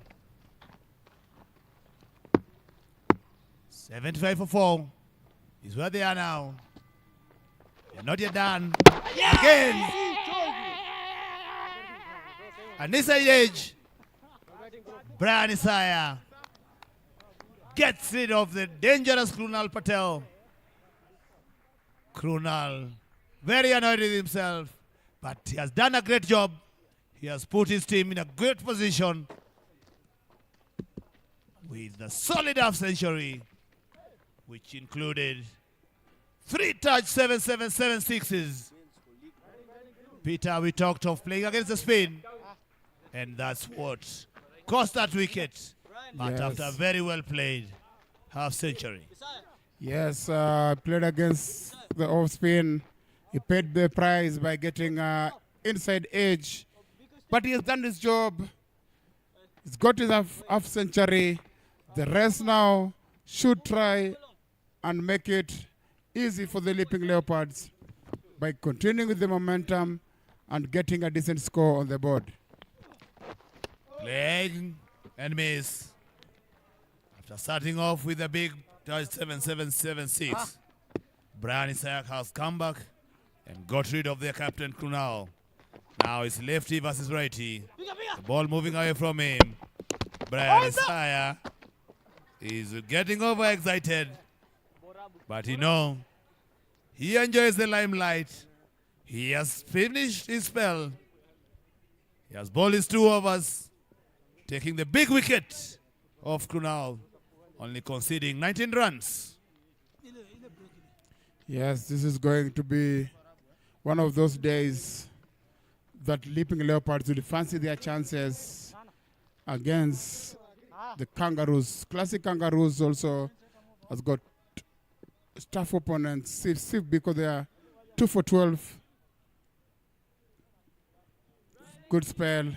75 for 4 is where they are now. They're not yet done. Again. And this age, Brian Isaiah gets rid of the dangerous Krunal Patel. Krunal, very annoyed with himself, but he has done a great job. He has put his team in a great position with the solid half century, which included 3 touch 7-7-7 sixes. Peter, we talked of playing against the spin, and that's what cost that wicket. But Yes. after very well played half century. Yes, played against the off spin. He paid the price by getting inside edge. But he has done his job. He's got his half century. The rest now should try and make it easy for the Leaping Leopards by continuing with the momentum and getting a decent score on the board. Playing and miss. After starting off with a big touch 7-7-7-6, Brian Isaac has come back and got rid of their captain Krunal. Now it's lefty versus righty. The ball moving away from him. Brian Isaiah is getting overexcited. But he enjoys the limelight. He has finished his spell. He has bowled his 2 overs, taking the big wicket of Krunal, only conceding 19 runs. Yes, this is going to be one of those days that Leaping Leopards will fancy their chances against the Kangaroos. Classic Kangaroos also has got tough opponents, because they are 2 for 12. Good spell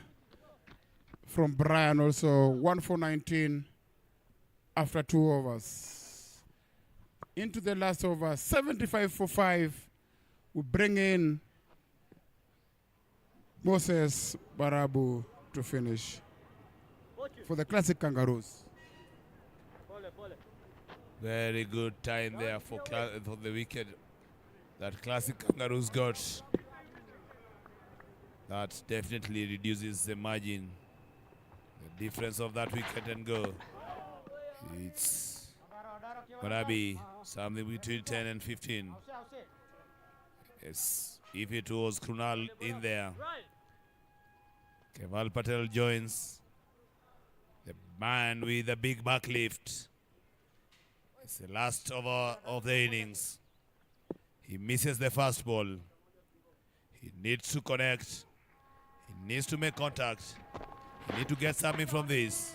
from Brian also, 1 for 19 after 2 overs. Into the last over, 75 for 5. We bring in Moses Barabu to finish for the Classic Kangaroos. Very good time there for the wicket that Classic Kangaroos got. That definitely reduces the margin. The difference of that wicket and go. It's gonna be something between 10 and 15. Yes, if it was Krunal in there. Keval Patel joins the man with the big back lift. It's the last over of the innings. He misses the first ball. He needs to connect. He needs to make contact. He needs to get something from this.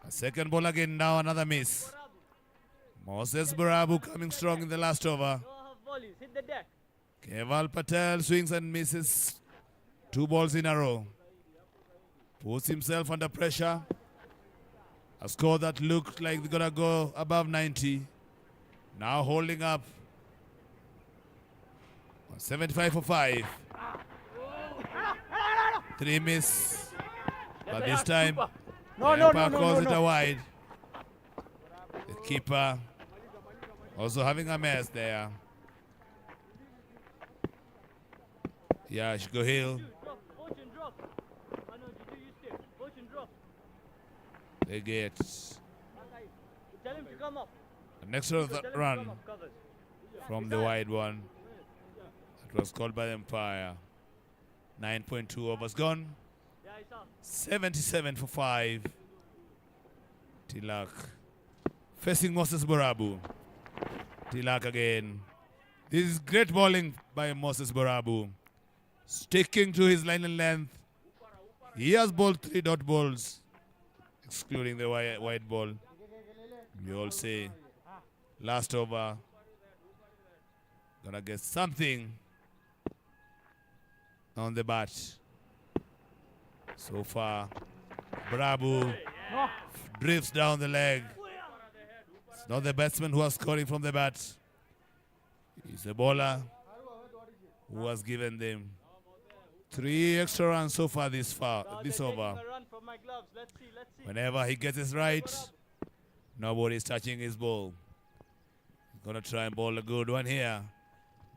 A second ball again, now another miss. Moses Barabu coming strong in the last over. Hit the deck. Keval Patel swings and misses 2 balls in a row. Puts himself under pressure. A score that looked like they're gonna go above 90. Now holding up. 75 for 5. 3 miss. But this time, the umpire calls it a wide. The keeper also having a mess there. Yash Gohil. They get Tell him to come up. the next run from the wide one. It was called by the umpire. 9.2 overs gone. 77 for 5. Tilak facing Moses Barabu. Tilak again. This is great bowling by Moses Barabu. Sticking to his line and length. He has bowled 3 dot balls, excluding the wide ball. We all say last over. Gonna get something on the bat. So far, Brabu drifts down the leg. It's not the batsman who is scoring from the bat. It's the bowler who has given them 3 extra runs so far this over. A run from my gloves. Let's see. Whenever he gets it right, nobody is touching his ball. He's going to try and bowl a good one here.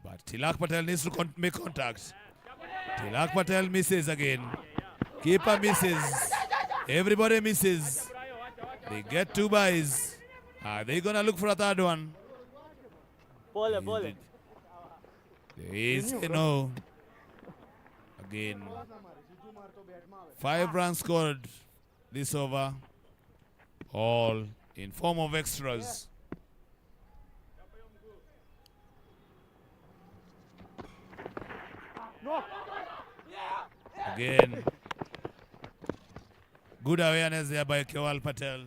But Tilak Patel needs to make contact. Tilak Patel misses again. Keeper misses. Everybody misses. They get 2 byes. Are they going to look for a third one? Ball it. There is a no. Again. 5 runs scored this over. All in form of extras. Again. Good awareness there by Kewal Patel.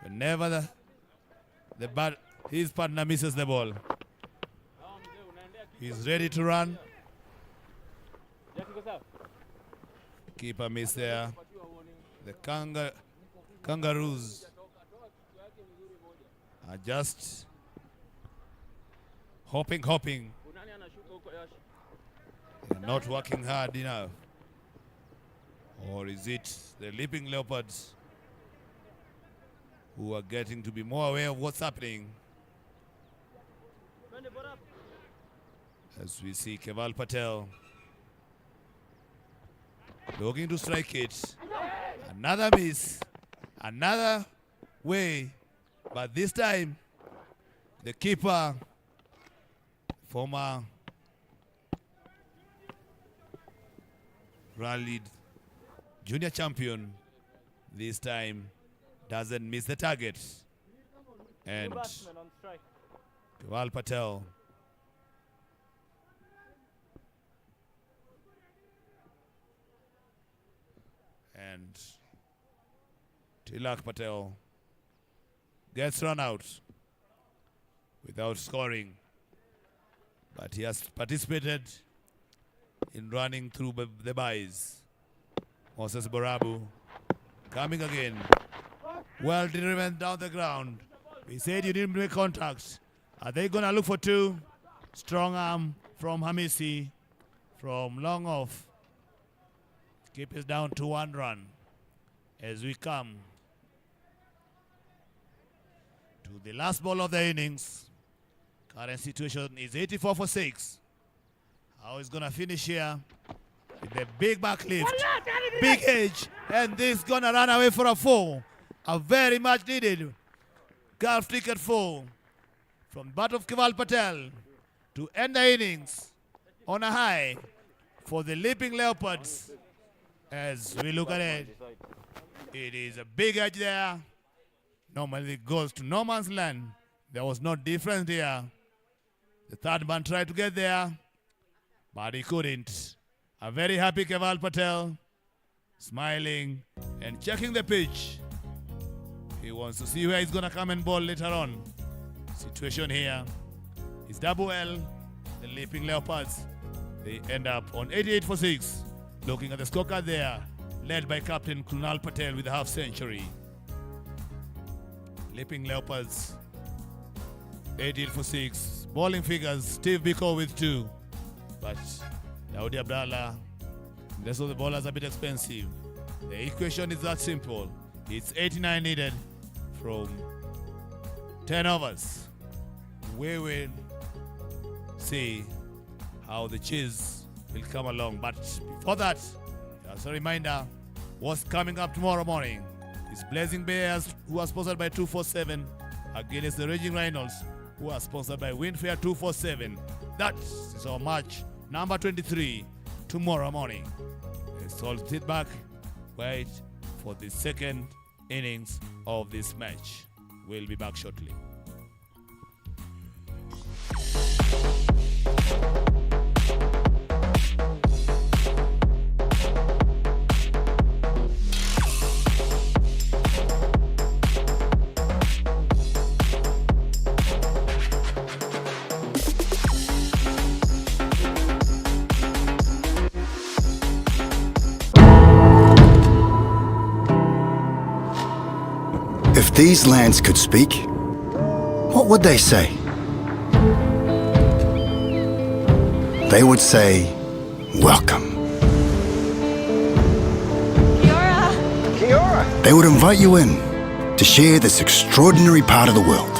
Whenever his partner misses the ball, he's ready to run. Keeper miss there. The Kangaroos are just hopping. They're not working hard enough. Or is it the Leaping Leopards who are getting to be more aware of what's happening? As we see Keval Patel looking to strike it. Another miss. Another way. But this time, the keeper, former rallied junior champion, this time doesn't miss the target. And Keval Patel and Tilak Patel gets run out without scoring, but he has participated in running through the byes. Moses Borabu coming again, well driven down the ground. We said you didn't make contact. Are they gonna look for 2? Strong arm from Hamisi from long off. Keep us down to 1 run as we come to the last ball of the innings. Current situation is 84 for 6. How is going to finish here with the big back lift, big edge, and this going to run away for a 4. A very much needed golf ticket 4 from the bat of Keval Patel to end the innings on a high for the Leaping Leopards. As we look at it, it is a big edge there. Normally it goes to no man's land. There was no difference there. The third man tried to get there, but he couldn't. A very happy Keval Patel, smiling and checking the pitch. He wants to see where he's going to come and bowl later on. Situation here is double L, the Leaping Leopards. They end up on 88 for 6. Looking at the scorecard there, led by Captain Kunal Patel with a half century. Leaping Leopards, 88 for 6. Bowling figures, Steve Biko with 2. But Daudi Abdallah, the rest of the bowlers are a bit expensive. The equation is that simple. It's 89 needed from 10 overs. We will see how the cheese will come along. But before that, just a reminder, what's coming up tomorrow morning is Blazing Bears, who are sponsored by 247, against the Raging Rhinos, who are sponsored by Windfair 247. That is our match number 23 tomorrow morning. Let's all sit back, wait for the second innings of this match. We'll be back shortly. these lands could speak, what would they say? They would say, welcome. They would invite you in to share this extraordinary part of the world.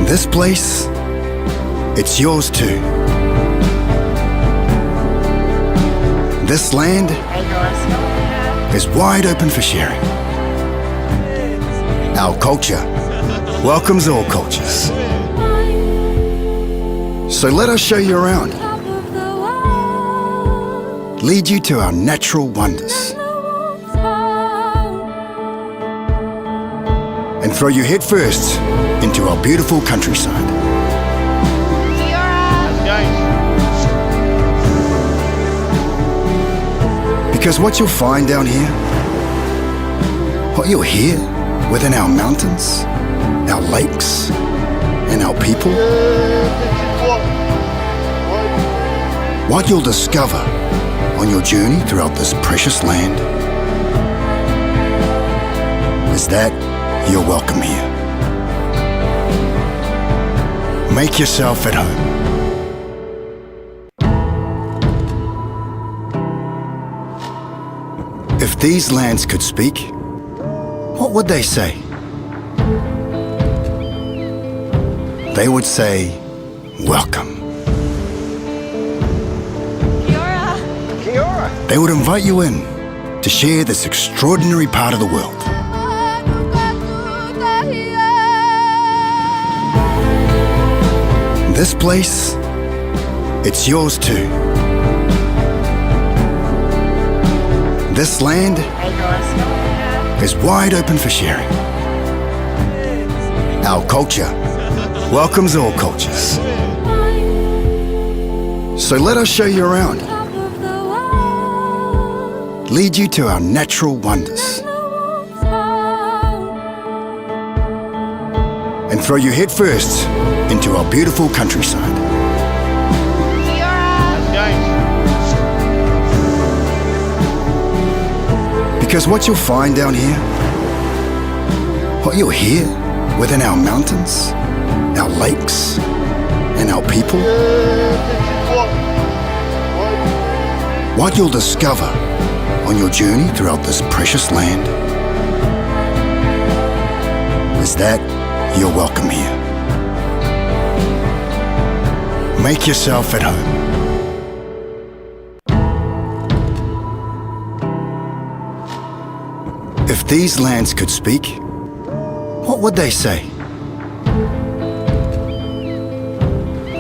This place, it's yours too. This land is wide open for sharing. Our culture welcomes all cultures. So let us show you around. Lead you to our natural wonders. And throw you head first into our beautiful countryside. Because what you'll find down here, what you'll hear within our mountains, our lakes, and our people, what you'll discover on your journey throughout this precious land is that you're welcome here. Make yourself at home. If these lands could speak, what would they say? They would say, welcome. They would invite you in to share this extraordinary part of the world. This place, it's yours too. This land is wide open for sharing. Our culture welcomes all cultures. So let us show you around. Lead you to our natural wonders. And throw you head first into our beautiful countryside. Because what you'll find down here, what you'll hear within our mountains, our lakes, and our people, what you'll discover on your journey throughout this precious land is that you're welcome here. Make yourself at home. If these lands could speak, what would they say?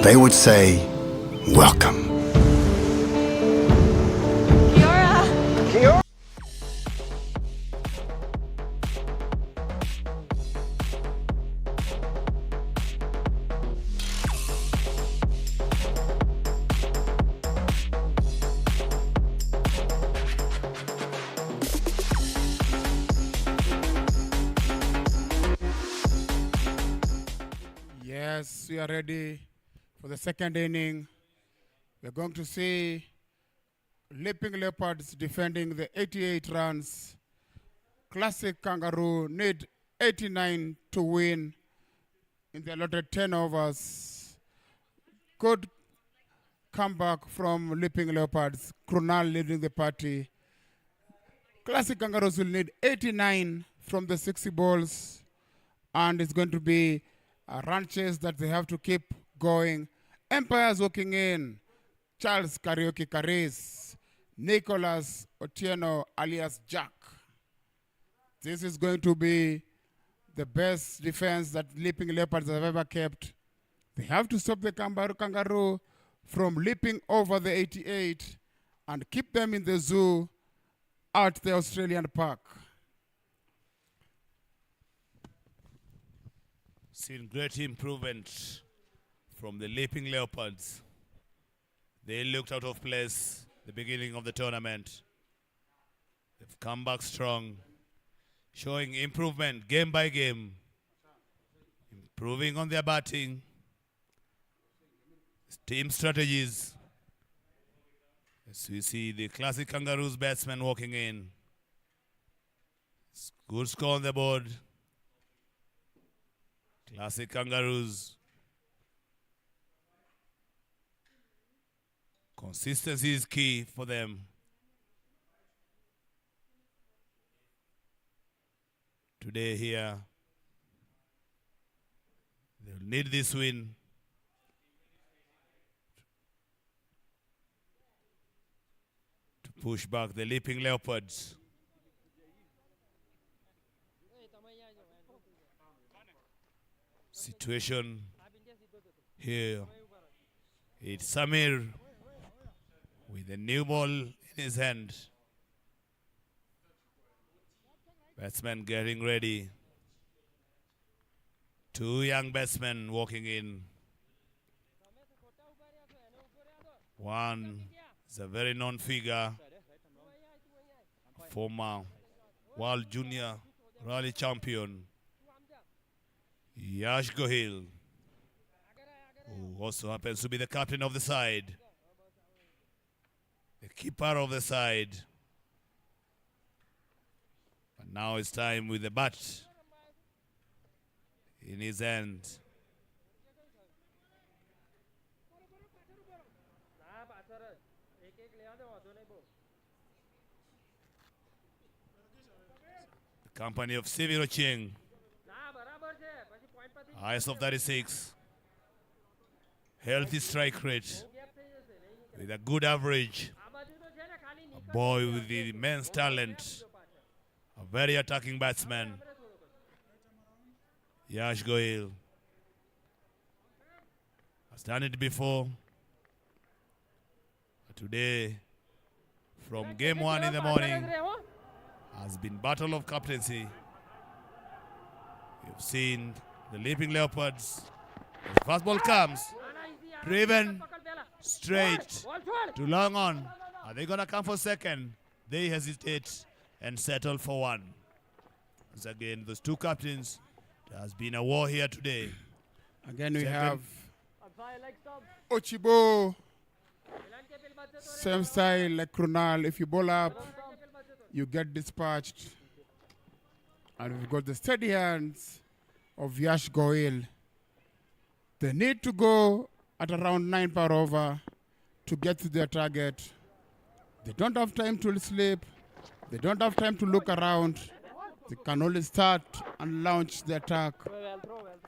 They would say, welcome. Yes, we are ready for the second inning. We're going to see Leaping Leopards defending the 88 runs. Classic Kangaroo need 89 to win in the allotted 10 overs. Good comeback from Leaping Leopards. Krunal leading the party. Classic Kangaroos will need 89 from the 60 balls, and it's going to be a run chase that they have to keep going. Empires walking in. Charles Karaoke Caris, Nicholas Otieno alias Jack. This is going to be the best defense that Leaping Leopards have ever kept. They have to stop the Kangaroo from leaping over the 88 and keep them in the zoo at the Australian Park. Seen great improvement from the Leaping Leopards. They looked out of place the beginning of the tournament. They've come back strong, showing improvement game by game, improving on their batting, team strategies, As we see the Classic Kangaroos batsman walking in. Good score on the board. Classic Kangaroos. Consistency is key for them. Today here, they'll need this win to push back the Leaping Leopards. Situation here. It's Samir with a new ball in his hand. Batsman getting ready. Two young batsmen walking in. One is a very known figure, former World Junior Rally Champion, Yash Gohil, who also happens to be the captain of the side, the keeper of the side. But now it's time with the bat in his hand. The company of Siviro Ching, highest of 36, healthy strike rate with a good average, a boy with immense talent, a very attacking batsman, Yash Goyal. Has done it before. But today, from game 1 in the morning, has been battle of captaincy. You've seen the Leaping Leopards. The first ball comes, driven straight to long on. Are they going to come for second? They hesitate and settle for one. Once again, those two captains, there has been a war here today. Again, we have Ochibo, same style like Krunal. If you bowl up, you get dispatched. And we've got the steady hands of Yash Goyal. They need to go at around 9 per over to get to their target. They don't have time to sleep. They don't have time to look around. They can only start and launch the attack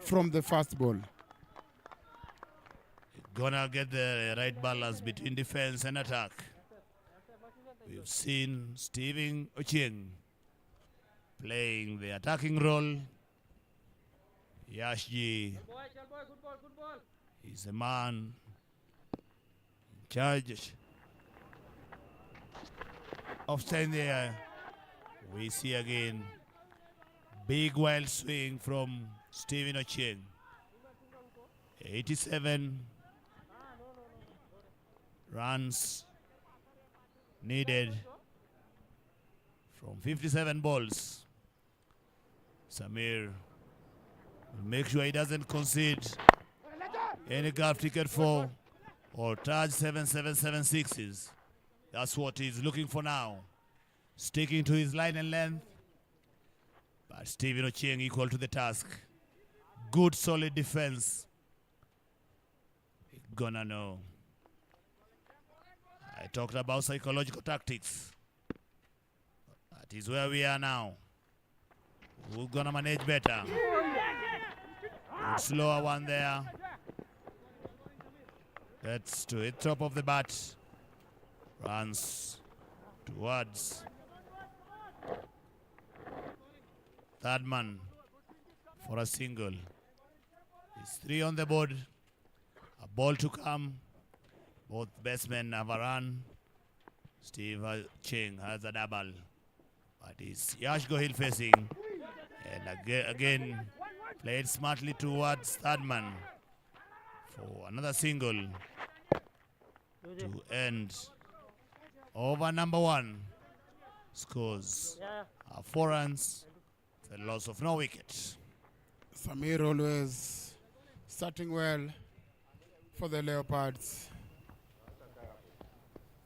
from the first ball. Gonna get the right balance between defense and attack. We've seen Stephen Ochieng playing the attacking role. Yashji is a man in charge of staying there. We see again big wild swing from Stephen Ochieng. 87 runs needed from 57 balls. Samir will make sure he doesn't concede any golf ticket 4 or Taj 7776s. That's what he's looking for now. Sticking to his line and length. But Stephen Ochieng equal to the task. Good solid defense. He's gonna know. I talked about psychological tactics. That is where we are now. Who's gonna manage better? Good slower one there. That's to the top of the bat. Runs towards third man for a single. It's 3 on the board. A ball to come. Both batsmen have a run. Steve Ching has a double. But it's Yash Gohil facing. And again played smartly towards third man for another single to end over number 1. Scores 4 runs. The loss of no wicket. Samir always starting well for the Leopards.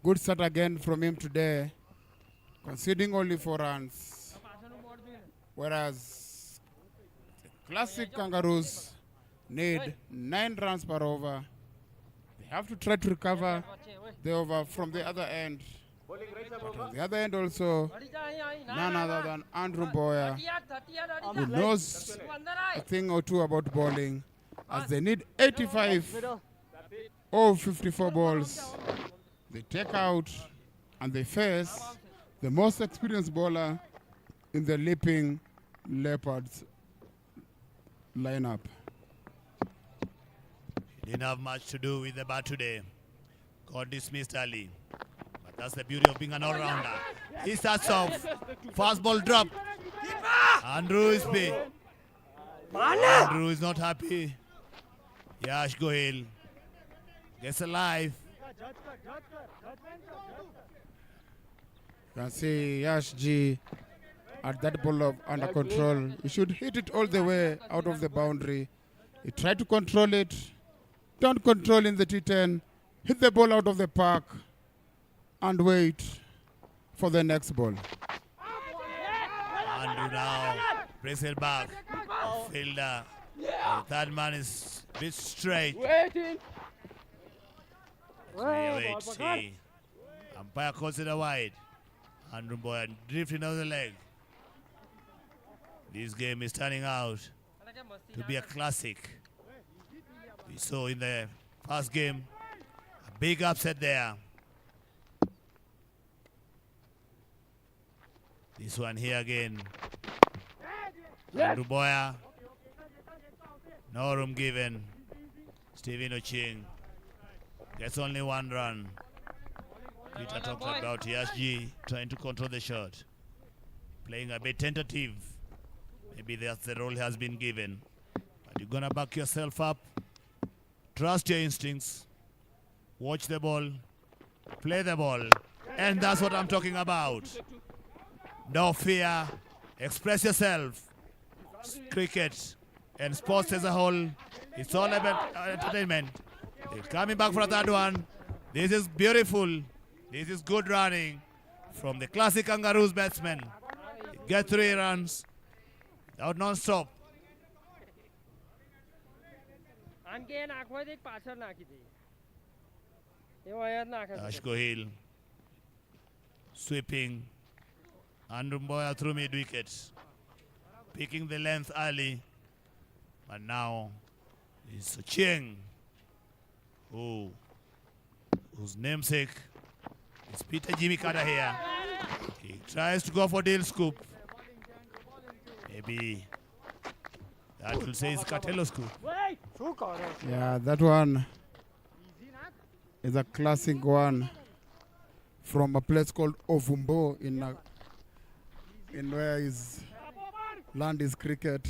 Good start again from him today, conceding only 4 runs. Whereas Classic Kangaroos need 9 runs per over. They have to try to recover the over from the other end. But on the other end also, none other than Andrew Boyer, who knows a thing or two about bowling, as they need 85 of 54 balls. They take out and they face the most experienced bowler in the leaping Leopards lineup. Didn't have much to do with the bat today. Got dismissed early. But that's the beauty of being an all-rounder. He starts off. Fast ball drop. Andrew is big. Andrew is not happy. Yash Gohil gets alive. You can see Yash G at that ball of under control. He should hit it all the way out of the boundary. He tried to control it. Don't control in the T10. Hit the ball out of the park and wait for the next ball. Andrew now brings it back. Fielder. The third man is a bit straight. Wait, see. Umpire calls it a wide. Andrew Boyer drifting down the leg. This game is turning out to be a classic. We saw in the first game a big upset there. This one here again. Andrew Boyer. No room given. Stephen Oching gets only 1 run. Peter talked about ESG trying to control the shot. Playing a bit tentative. Maybe that's the role he has been given. But you're going to back yourself up. Trust your instincts. Watch the ball. Play the ball. And that's what I'm talking about. No fear. Express yourself. Cricket and sports as a whole, it's all about entertainment. They're coming back for a third one. This is beautiful. This is good running from the Classic Kangaroos batsmen. They get 3 runs without non-stop. Ash Gohil sweeping. Andrew Boyer through mid-wicket. Picking the length early. But now it's Cheng, whose namesake is Peter Jimmy Carter here. He tries to go for deal scoop. Maybe that will say it's Cartello scoop. Yeah, that one is a classic one from a place called Ovumbo in where his land is cricket.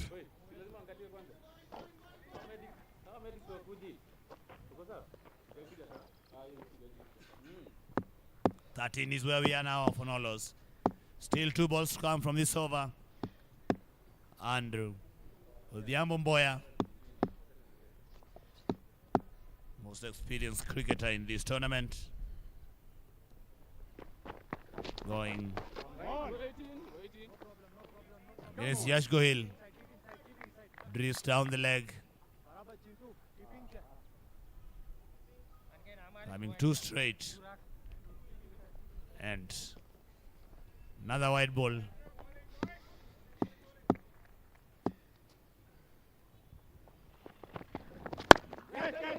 13 is where we are now for Nolos. Still 2 balls to come from this over. Andrew with the Boyer, most experienced cricketer in this tournament. Going. Yes, Yash Gohil drifts down the leg. Coming 2 straight. And another wide ball.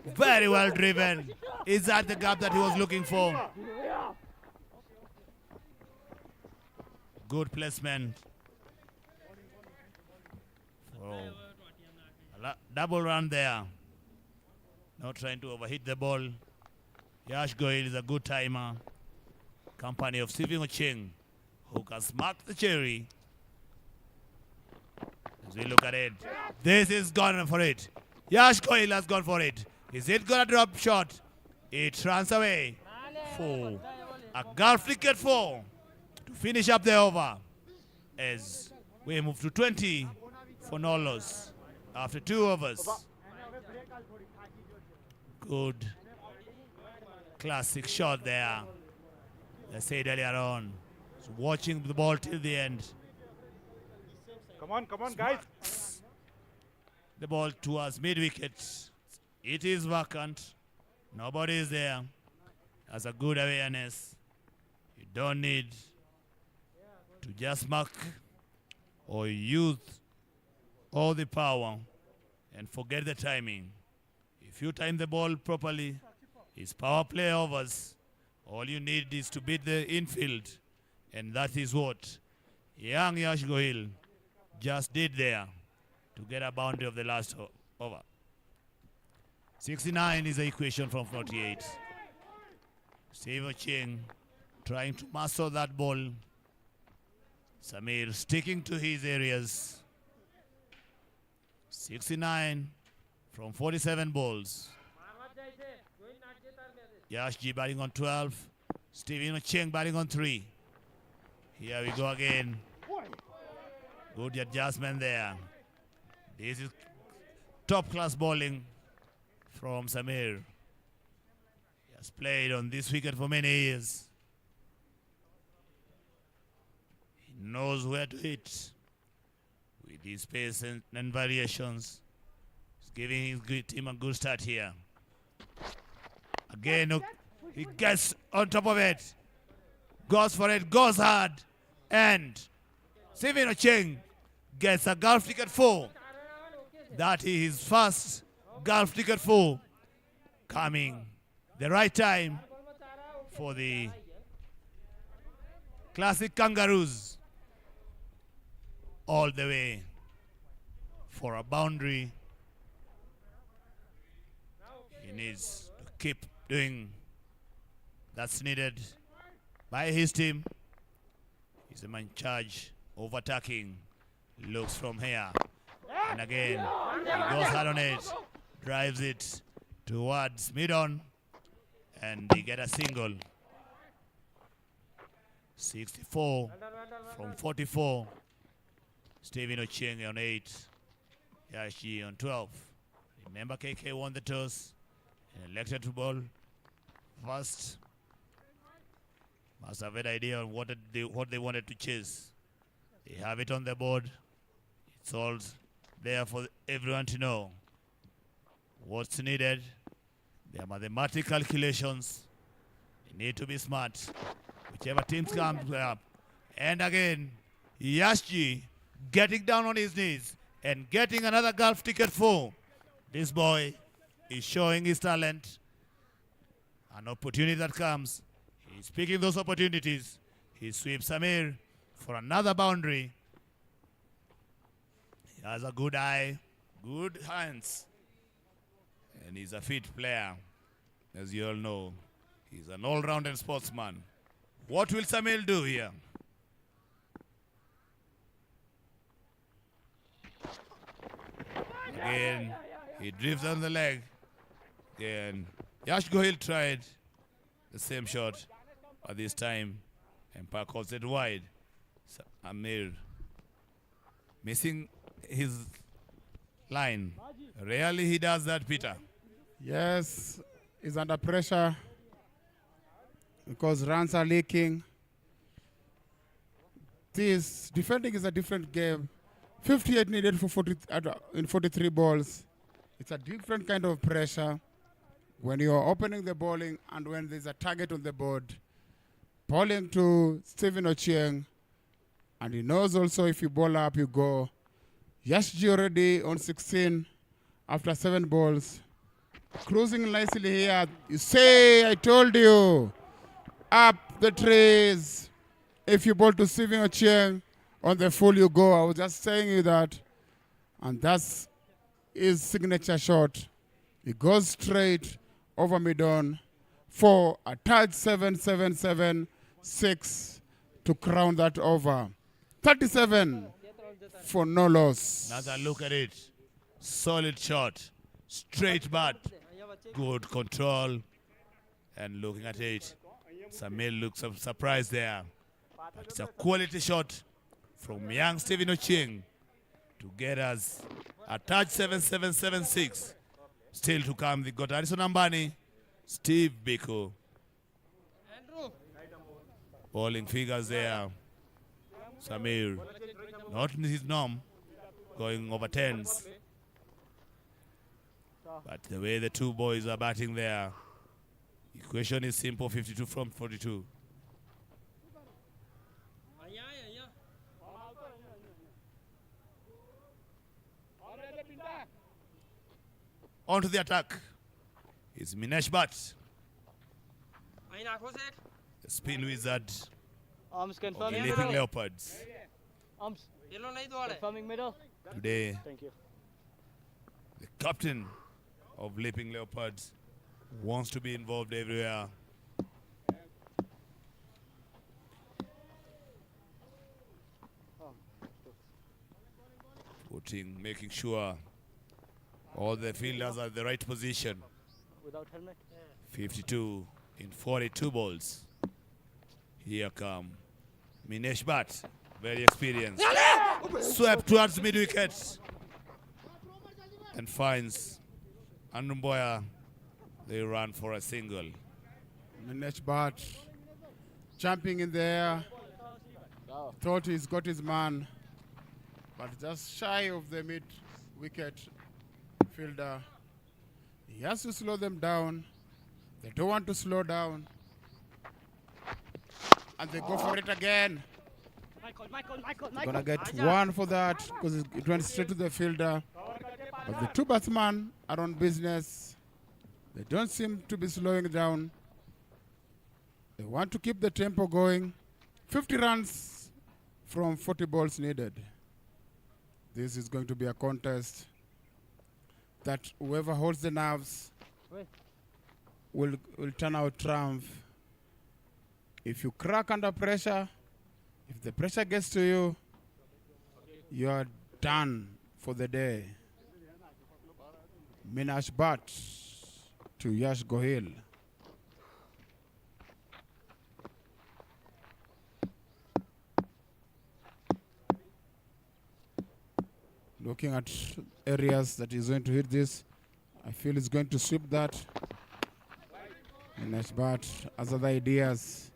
Very well driven. Is that the gap that he was looking for? Good placement. Oh. Double run there. Not trying to overhit the ball. Yash Gohil is a good timer. Company of Stephen Oching, who can smack the cherry. As we look at it, this is gone for it. Yash Gohil has gone for it. Is it gonna drop shot? It runs away for a golf cricket 4 to finish up the over. As we move to 20 for Nolos after 2 overs. Good classic shot there I said earlier on, is watching the ball till the end. Come on, guys. The ball towards mid-wicket. It is vacant. Nobody is there. Has a good awareness. You don't need to just mark or use all the power and forget the timing. If you time the ball properly, it's power play overs. All you need is to beat the infield, and that is what young Yash Gohil just did there to get a boundary of the last over. 69 is the equation from 48. Steve Ocheng trying to master that ball. Samir sticking to his areas. 69 from 47 balls. Yash G batting on 12. Stephen Ocheng batting on 3. Here we go again. Good adjustment there. This is top class bowling from Samir. He has played on this wicket for many years. He knows where to hit with his pace and variations. He's giving his good team a good start here. Again, he gets on top of it. Goes for it, goes hard. And Stephen Ocheng gets a golf ticket 4. That is his first golf ticket 4. Coming the right time for the Classic Kangaroos. All the way for a boundary. He needs to keep doing that's needed by his team. He's the man in charge of attacking. Looks from here. And again, he goes hard on it. Drives it towards mid-on. And they get a single. 64 from 44. Stephen Ocheng on 8. Yashi on 12. Remember KK won the toss. And elected to bowl first. Must have an idea on what they wanted to chase. They have it on the board. It's all there for everyone to know. What's needed? There are mathematical calculations. They need to be smart. Whichever team comes up. And again, Yashji getting down on his knees and getting another golf ticket 4. This boy is showing his talent. An opportunity that comes. He's picking those opportunities. He sweeps Samir for another boundary. He has a good eye, good hands. And he's a fit player, as you all know. He's an all-rounded sportsman. What will Samir do here? Again, he drifts on the leg. Again, Yash Gohil tried the same shot, but this time Empire calls it wide. So Amir missing his line. Rarely he does that, Peter. Yes, he's under pressure because runs are leaking. This defending is a different game. 58 needed for 40 in 43 balls. It's a different kind of pressure when you're opening the bowling and when there's a target on the board. Bowling to Stephen Ocheng, and he knows also if you bowl up, you go. Yashji already on 16 after 7 balls. Cruising nicely here. You say, I told you. Up the trees. If you bowl to Stephen Ocheng, on the full you go. I was just saying you that. And that's his signature shot. He goes straight over mid-on for a touch 7-7-7-6 to crown that over. 37 for no loss. Another look at it. Solid shot. Straight bat. Good control. And looking at it, Samir looks surprised there. But it's a quality shot from young Stephen Ocheng to get us a touch 7-7-7-6. Still to come, they got Harrison Ambani, Steve Biko. Bowling figures there. Samir, not in his norm, going over tens. But the way the two boys are batting there, equation is simple, 52 from 42. On to the attack is Minesh Bhatt, the spin wizard Arms of the confirming Leaping middle. Leopards. Arms. Confirming middle. Today, Thank you. the captain of Leaping Leopards wants to be involved everywhere. Making sure all the fielders are at the right position. Without helmet. 52 in 42 balls. Here come Minesh Bhatt, very experienced. Swept towards mid-wicket and finds Andumboya. They run for a single. Minesh Bhatt jumping in there. Thought he's got his man, but just shy of the mid-wicket fielder. He has to slow them down. They don't want to slow down. And they go for it again. Gonna get one for that because it went straight to the fielder. But the two batsmen are on business. They don't seem to be slowing down. They want to keep the tempo going. 50 runs from 40 balls needed. This is going to be a contest that whoever holds the nerves will turn out triumph. If you crack under pressure, if the pressure gets to you, you are done for the day. Minesh Bhatt to Yash Gohil. Looking at areas that he's going to hit this, I feel he's going to sweep that. Minesh Bhatt has other ideas.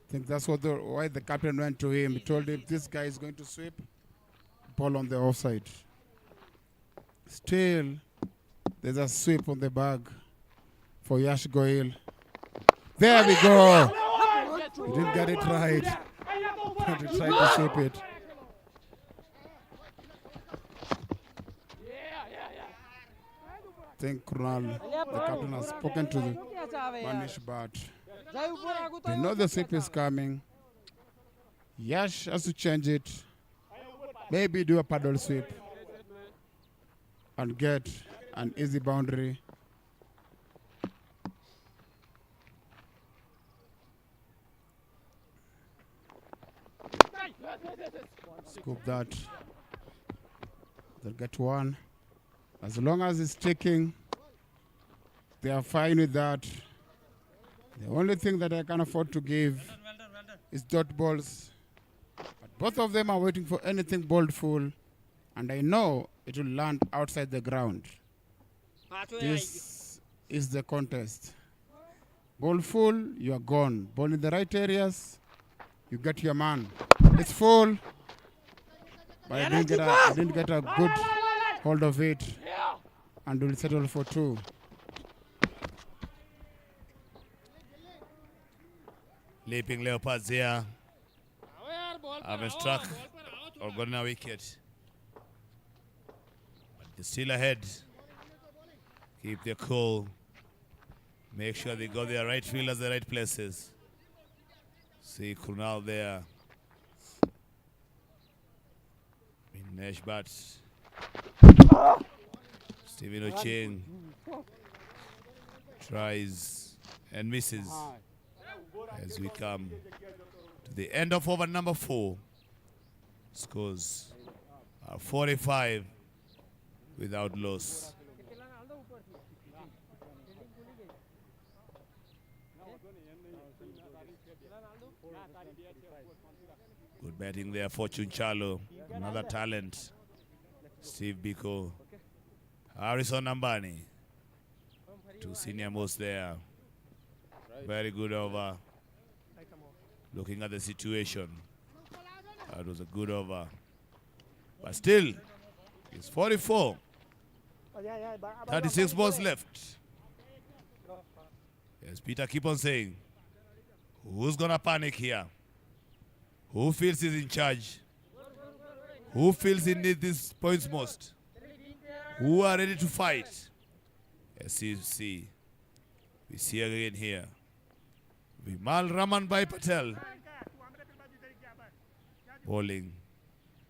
I think that's why the captain went to him. He told him this guy is going to sweep. Ball on the offside. Still, there's a sweep on the bag for Yash Gohil. There we go. He didn't get it right. But he tried to sweep it. I think Kunal, the captain, has spoken to the Minesh Bhatt. They know the sweep is coming. Yash has to change it. Maybe do a paddle sweep and get an easy boundary. Scoop that. They'll get one. As long as it's ticking, they are fine with that. The only thing that I can afford to give is dot balls. But both of them are waiting for anything balled full, and I know it will land outside the ground. This is the contest. Ball full, you are gone. Ball in the right areas, you get your man. It's full, but I didn't get a good hold of it, and will settle for two. Leaping Leopards here haven't struck or gotten a wicket. But they're still ahead. Keep their cool. Make sure they got their right fielders the right places. See Kunal there. Minesh Bhatt. Stephen Ocheng tries and misses as we come to the end of over number 4. Scores are 45 without loss. Good batting there, Fortune Chalo, another talent. Steve Biko, Harrison Ambani, two senior most there. Very good over. looking at the situation. That was a good over. But still, it's 44. 36 balls left. Yes, Peter keep on saying, who's going to panic here? Who feels he's in charge? Who feels he needs these points most? Who are ready to fight? Yes, we see again here. Vimal Ramanbhai Patel bowling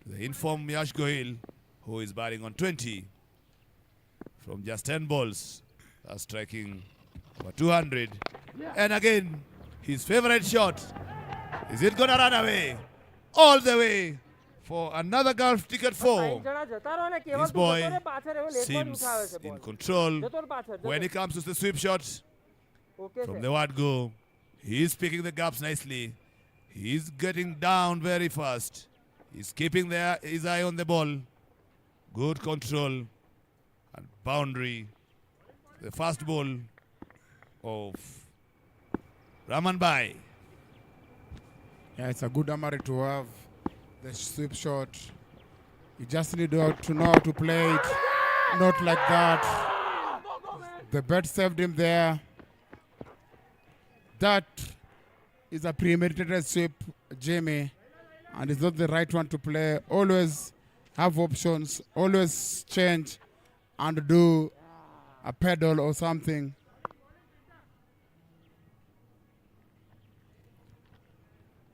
to the informed Yash Gohil, who is batting on 20 from just 10 balls. That's striking for 200. And again, his favorite shot. Is it going to run away? All the way for another golf ticket 4. This boy seems in control when it comes to the sweep shots from the wide go. He's picking the gaps nicely. He's getting down very fast. He's keeping his eye on the ball. Good control and boundary. The fast ball of Ramanbhai. Yeah, it's a good Amari to have the sweep shot. You just need to know how to play it. Not like that. The bat saved him there. That is a premeditated sweep, Jamie, and it's not the right one to play. Always have options, always change and do a pedal or something.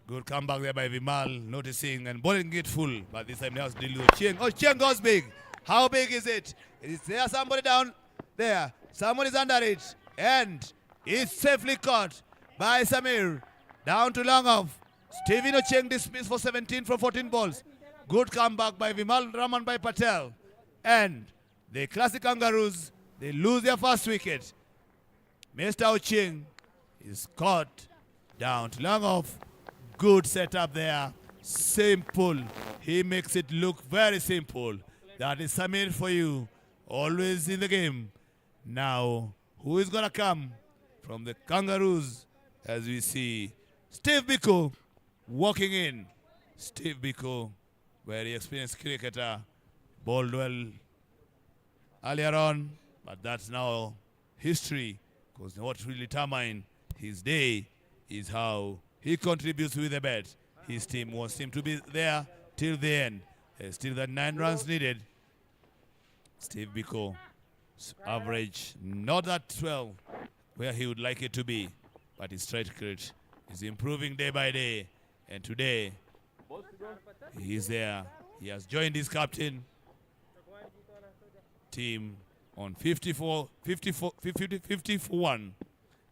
Good comeback there by Vimal, noticing and bowling it full, but this time he has to deal with Chiang. Oh, Chiang goes big. How big is it? Is there somebody down there? Someone is under it, and it's safely caught by Samir. Down to long off. Stephen Ocheng dismissed for 17 from 14 balls. Good comeback by Vimal Ramanbhai Patel. And the Klassic Kangaroos, they lose their first wicket. Mr. Ocheng is caught down to long off. Good setup there. Simple. He makes it look very simple. That is Samir for you. Always in the game. Now, who is going to come from the Kangaroos? As we see Steve Biko walking in. Steve Biko, very experienced cricketer, bowled well earlier on, but that's now history, because what really determines his day is how he contributes with the bat. His team wants him to be there till the end. There's still that 9 runs needed. Steve Biko, average not at 12, where he would like it to be. But his strike rate is improving day by day. And today, he is there. He has joined his captain team on 50-for-1.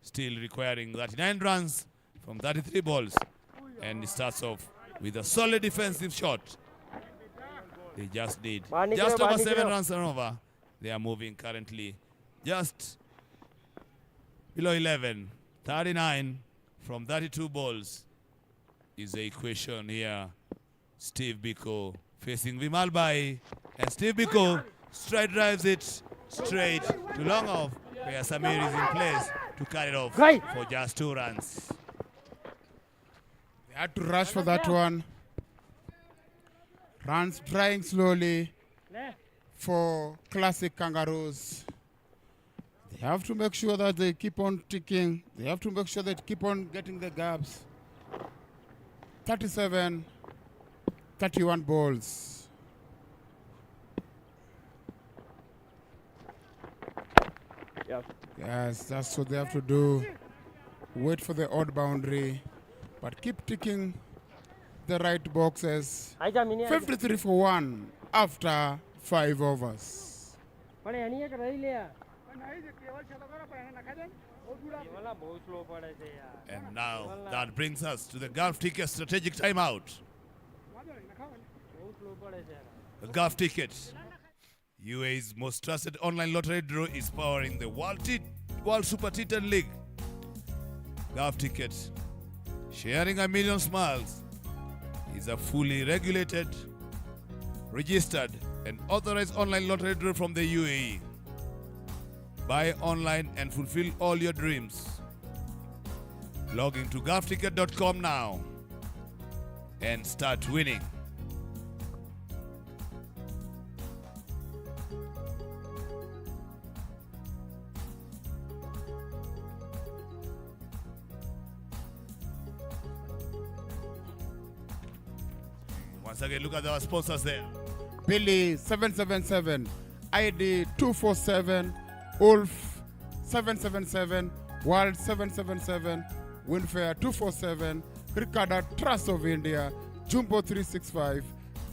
Still requiring 39 runs from 33 balls. And he starts off with a solid defensive shot. They just need just over 7 runs and over. They are moving currently just below 11. 39 from 32 balls is the equation here. Steve Biko facing Vimal Bhai, and Steve Biko straight drives it straight to long off, where Samir is in place to carry it off for just 2 runs. They had to rush for that one. Runs drying slowly for Classic Kangaroos. They have to make sure that they keep on ticking. They have to make sure they keep on getting the gaps. 37, 31 balls. Yes, that's what they have to do. Wait for the odd boundary, but keep ticking the right boxes. 53 for 1 after 5 overs. And now that brings us to the Golf Ticket strategic timeout. The Golf Ticket, UAE's most trusted online lottery draw, is powering the World Super T10 League. Golf Ticket, sharing a million smiles, is a fully regulated, registered, and authorized online lottery draw from the UAE. Buy online and fulfill all your dreams. Log into golfticket.com now and start winning. Once again, look at our sponsors there. Billy 777, ID 247, Ulf 777, World 777, Winfair 247, Ricardo Trust of India, Jumbo 365,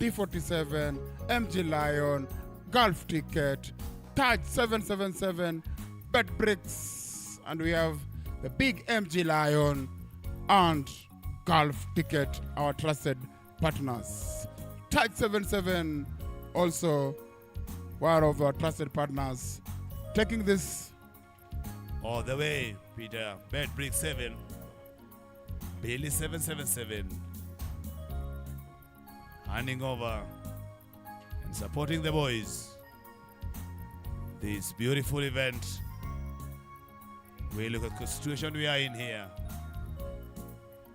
D47, MG Lion, Golf Ticket, Taj 777, Bet Bricks, and we have the big MG Lion and Golf Ticket, our trusted partners. Taj 77 also one of our trusted partners, taking this all the way, Peter. Bet Brick 7, Bailey 777, handing over and supporting the boys. This beautiful event. We look at the situation we are in here.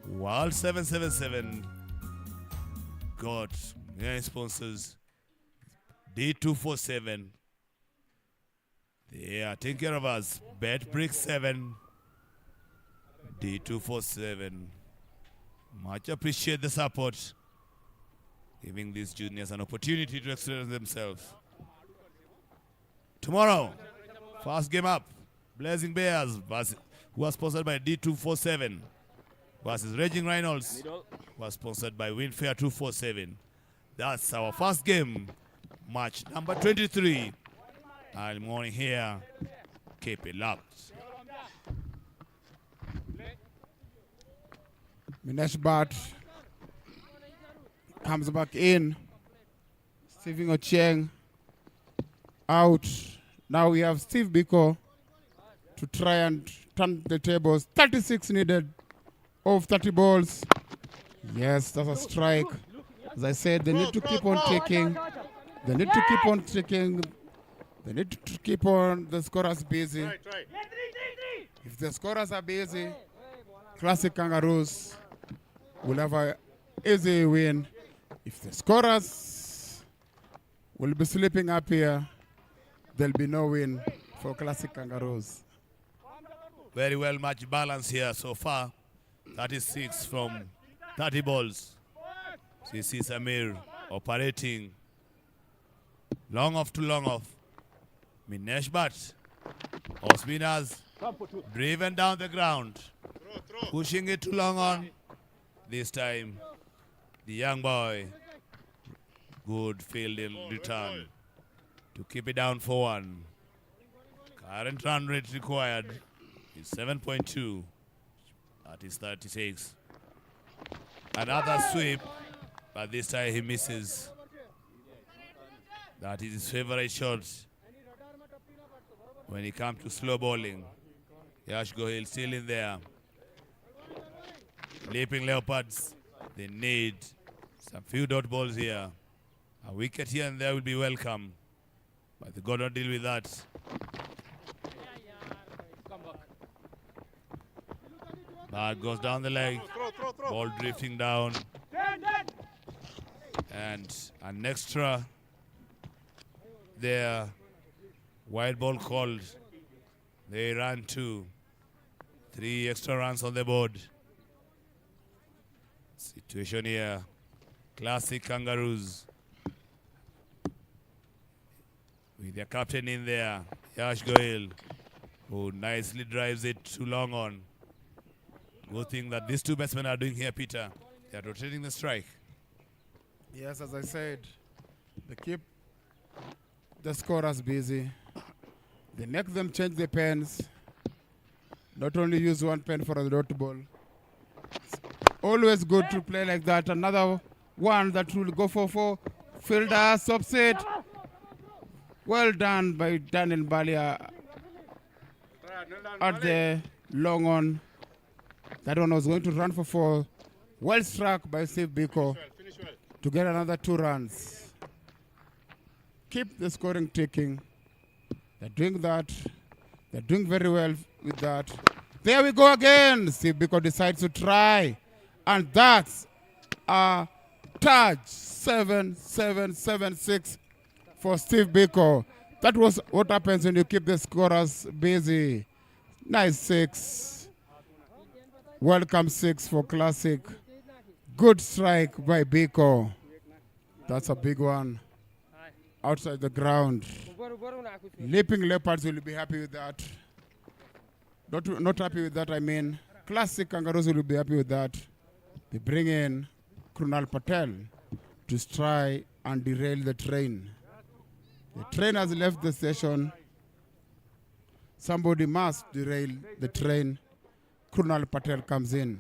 World 777 got many sponsors. D247. They are taking care of us. Bet Brick 7. D247. Much appreciate the support. Giving these juniors an opportunity to express themselves. Tomorrow, first game up. Blazing Bears, who are sponsored by D247, versus Raging Rhinos, who are sponsored by Winfair 247. That's our first game, match number 23. Early morning here. Keep it locked. Minesh Bhatt comes back in. Stephen Ochieng out. Now we have Steve Biko to try and turn the tables. 36 needed of 30 balls. Yes, that's a strike. As I said, they need to keep on taking. They need to keep on taking. They need to keep on the scorers busy. If the scorers are busy, Classic Kangaroos will have an easy win. If the scorers will be sleeping up here, there'll be no win for Classic Kangaroos. Very well match balance here so far. 36 from 30 balls. CC Samir operating. Long off to long off. Minesh Bhatt. Osminas driven down the ground. Pushing it too long on. This time, the young boy. Good field in return. To keep it down for one. Current run rate required is 7.2. That is 36. Another sweep, but this time he misses. That is his favorite shot when he comes to slow bowling. Yash Gohil still in there. Leaping Leopards, they need some few dot balls here. A wicket here and there will be welcome, but they got to deal with that. That goes down the leg. Ball drifting down. And an extra there. Wide ball called. They ran 2. 3 extra runs on the board. Situation here. Classic Kangaroos. With their captain in there. Yash Goyal. Who nicely drives it too long on. Good thing that these two batsmen are doing here, Peter. They are rotating the strike. Yes, as I said, they keep the scorers busy. They make them change the pens. Not only use one pen for a dot ball. It's always good to play like that. Another one that will go for 4. Fielder stops it. Well done by Daniel Balia at the long on. That one was going to run for 4. Well struck by Steve Biko to get another 2 runs. Keep the scoring ticking. They're doing that. They're doing very well with that. There we go again. Steve Biko decides to try. And that's a Taj 7-7-7-6 for Steve Biko. That was what happens when you keep the scorers busy. Nice 6. Welcome 6 for Klassic. Good strike by Biko. That's a big one. Outside the ground. Leaping Leopards will be happy with that. Not happy with that, I mean. Klassic Kangaroos will be happy with that. They bring in Krunal Patel to try and derail the train. The train has left the station. Somebody must derail the train. Krunal Patel comes in.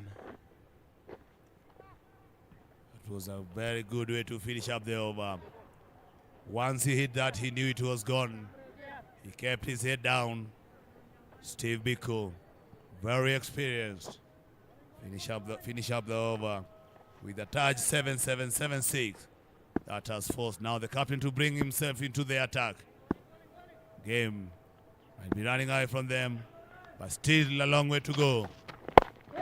It was a very good way to finish up the over. Once he hit that, he knew it was gone. He kept his head down. Steve Biko, very experienced. Finish up the over with a Taj 7-7-7-6. That has forced now the captain to bring himself into the attack. Game might be running away from them, but still a long way to go.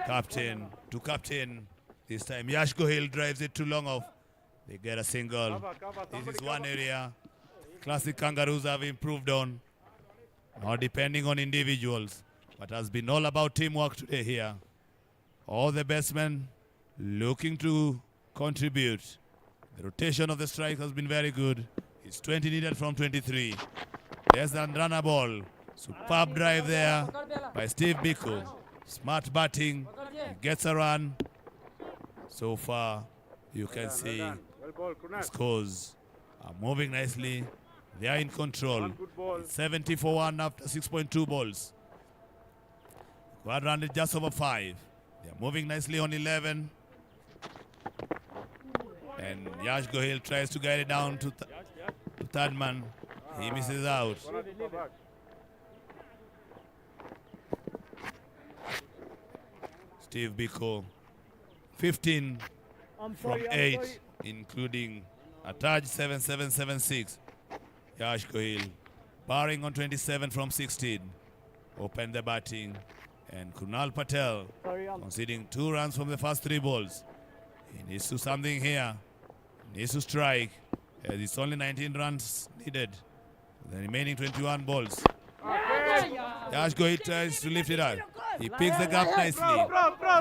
Captain to captain. This time Yash Gohil drives it too long off. They get a single. This is one area Klassic Kangaroos have improved on. Not depending on individuals, but has been all about teamwork today here. All the best men looking to contribute. The rotation of the strike has been very good. It's 20 needed from 23. There's the runner ball. Superb drive there by Steve Biko. Smart batting. He gets a run. So far, you can see the scores are moving nicely. They are in control. It's 70 for 1 after 6.2 balls. Quadrant just over 5. They are moving nicely on 11. And Yash Gohil tries to guide it down to third man. He misses out. Steve Biko, 15 from 8, including a Taj 7-7-7-6. Yash Gohil, barring on 27 from 16. Open the batting. And Kunal Patel conceding 2 runs from the first 3 balls. He needs to do something here. He needs to strike. As it's only 19 runs needed. The remaining 21 balls. Yash Gohil tries to lift it up. He picks the gap nicely.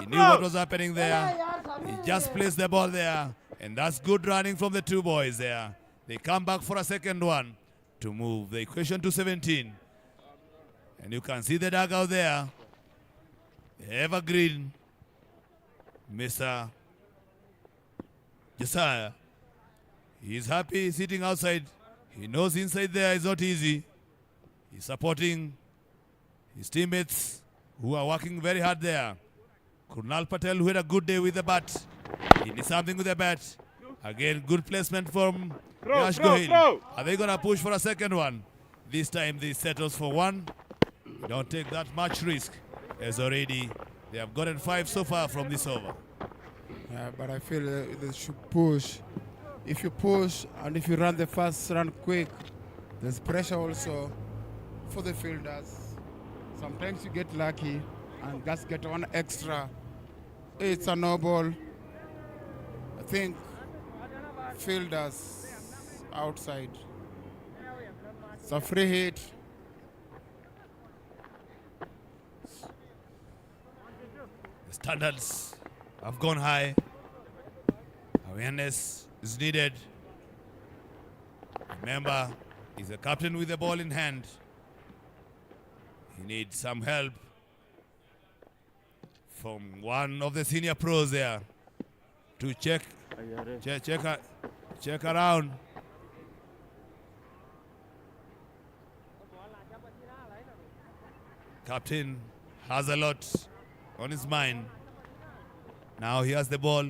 He knew what was happening there. He just placed the ball there. And that's good running from the 2 boys there. They come back for a second one to move the equation to 17. And you can see the dugout there. The evergreen Mr. Josiah. He's happy sitting outside. He knows inside there is not easy. He's supporting his teammates who are working very hard there. Kunal Patel, who had a good day with the bat. He needs something with the bat. Again, good placement from Yash Gohil. Are they going to push for a second one? This time they settles for 1. Don't take that much risk, as already they have gotten 5 so far from this over. Yeah, but I feel they should push. If you push and if you run the first run quick, there's pressure also for the fielders. Sometimes you get lucky and just get 1 extra. It's a no ball. I think fielders outside. It's a free hit. The standards have gone high. Awareness is needed. Remember, he's a captain with the ball in hand. He needs some help from one of the senior pros there to check around. Captain has a lot on his mind. Now he has the ball.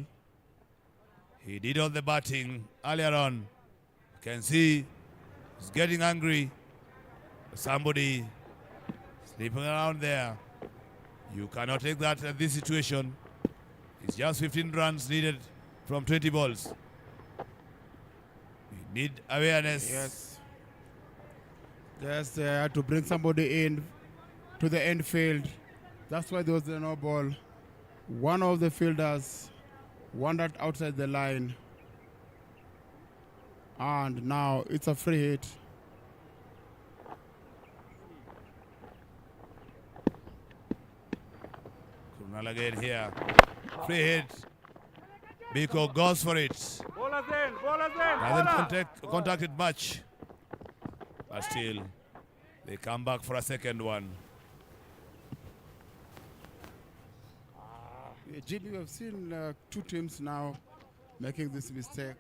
He did all the batting earlier on. You can see he's getting angry. Somebody sleeping around there. You cannot take that at this situation. It's just 15 runs needed from 20 balls. We need awareness. Yes. Just to bring somebody in to the end field That's why there was no ball. One of the fielders wandered outside the line. And now it's a free hit. Kunal again here. Free hit. Biko goes for it. Bowlers in, bowlers in, Hasn't contacted much. But still, they come back for a second one. Yeah, Jimmy, we have seen two teams now making this mistake.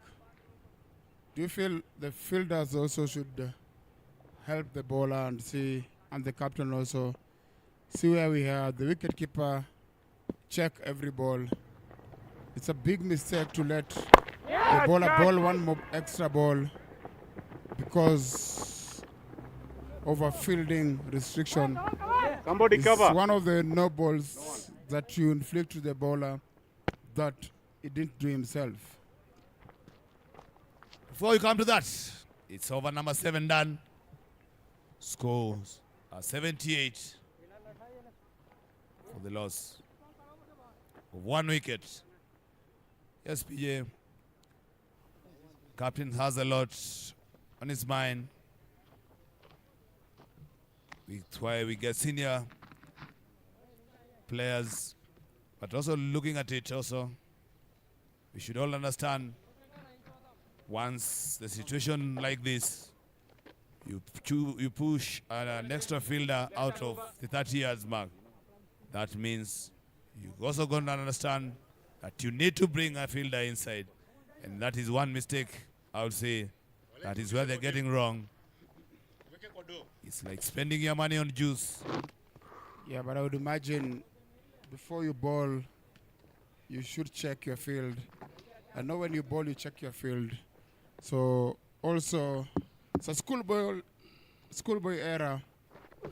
Do you feel the fielders also should help the bowler and the captain also see where we are? The wicketkeeper check every ball. It's a big mistake to let the bowler bowl one more extra ball because of a fielding restriction. Somebody It's cover. one of the no balls that you inflict to the bowler that he didn't do himself. Before you come to that, it's over number 7 done. Scores are 78 for the loss of 1 wicket. Yes, PJ. Captain has a lot on his mind. That's why we get senior players, but also looking at it also, we should all understand once the situation like this, you push an extra fielder out of the 30 yards mark. That means you also going to understand that you need to bring a fielder inside. And that is one mistake, I would say. That is where they're getting wrong. It's like spending your money on juice. Yeah, but I would imagine before you bowl, you should check your field. I know when you bowl, you check your field. So also, it's a schoolboy era.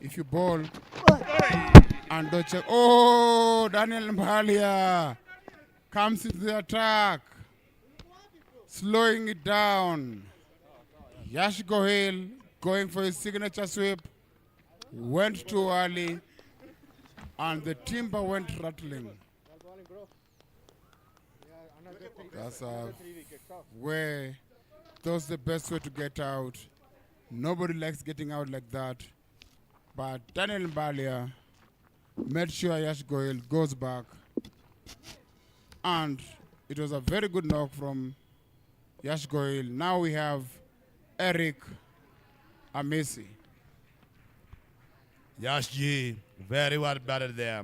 If you bowl and don't check, oh, Daniel Mbalia comes into the attack, slowing it down. Yash Gohil going for his signature sweep, went too early, and the timber went rattling. That's that's the best way to get out. Nobody likes getting out like that. But Daniel Mbalia made sure Yash Goyal goes back. And it was a very good knock from Yash Goyal. Now we have Eric Amesi. Yash G, very well batted there.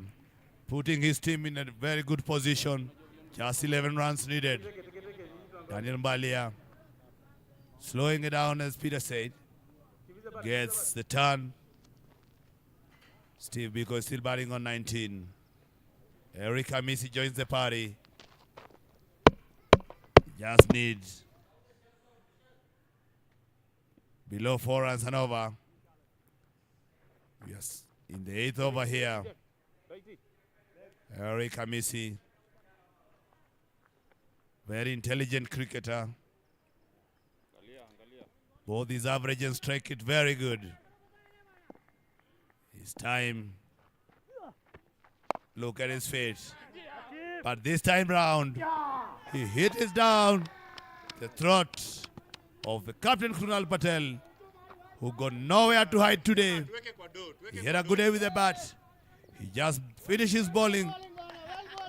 Putting his team in a very good position. Just 11 runs needed. Daniel Mbalia slowing it down, as Peter said. Gets the turn. Steve Biko is still batting on 19. Eric Amisi joins the party. Just needs below 4 runs and over. Yes, in the 8th over here. Eric Amisi, very intelligent cricketer. Both his average and strike it very good. His time. Look at his face. But this time round, he hit it down the throat of the captain Krunal Patel, who got nowhere to hide today. He had a good day with the bat. He just finished his bowling.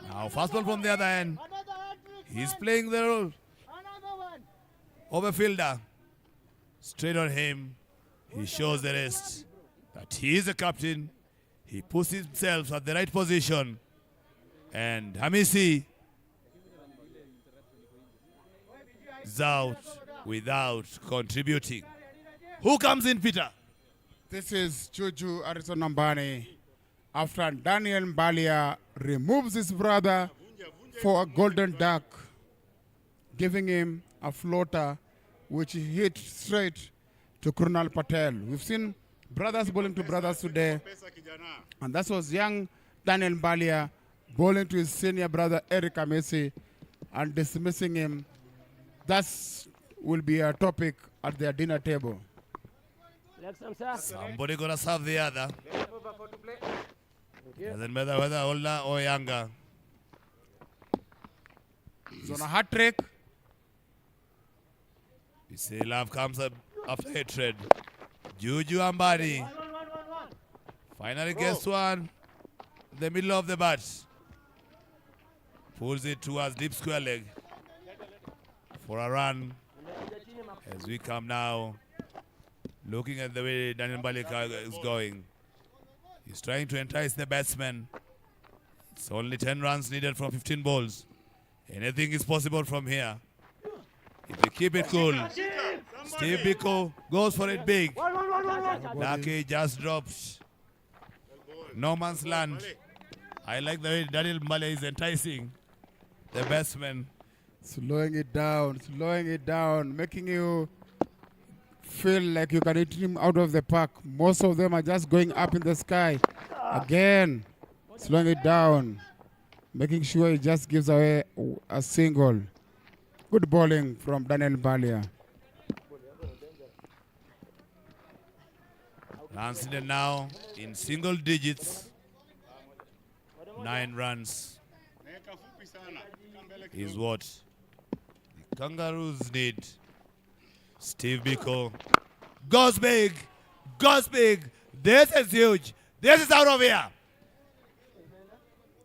Now fastball from the other end. He's playing the role of a fielder. Straight on him. He shows the rest that he is a captain. He puts himself at the right position. And Hamisi is out without contributing. Who comes in, Peter? This is Juju Arizona after Daniel Mbalia removes his brother for a golden duck, giving him a floater which he hit straight to Krunal Patel. We've seen brothers bowling to brothers today, and that was young Daniel Mbalia bowling to his senior brother Eric Amesi and dismissing him. That will be a topic at their dinner table. Somebody gonna serve the other. Doesn't matter whether older or younger. He's on a hat trick. You say love comes up after hatred. Juju Ambani finally gets one in the middle of the bat. Pulls it towards deep square leg for a run. As we come now, looking at the way Daniel Balika is going. He's trying to entice the batsman. It's only 10 runs needed from 15 balls. Anything is possible from here. If you keep it cool. Steve Biko goes for it big. Lucky just drops. No man's land. I like the way Daniel Mbale is enticing the batsman. Slowing it down, making you feel like you can hit him out of the park. Most of them are just going up in the sky. Again, slowing it down, making sure he just gives away a single. Good bowling from Daniel Balia. Runs needed now in single digits. 9 runs is what the Kangaroos need. Steve Biko goes big. This is huge. This is out of here.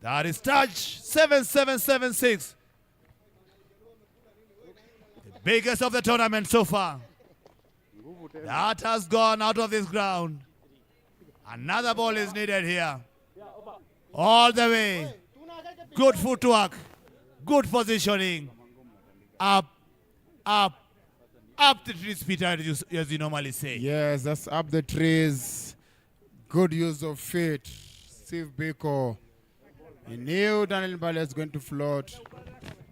That is touch 7776. The biggest of the tournament so far. That has gone out of this ground. Another ball is needed here. All the way. Good footwork. Good positioning. Up the trees, Peter, as you normally say. Yes, that's up the trees. Good use of feet. Steve Biko. He knew Daniel Balia is going to float.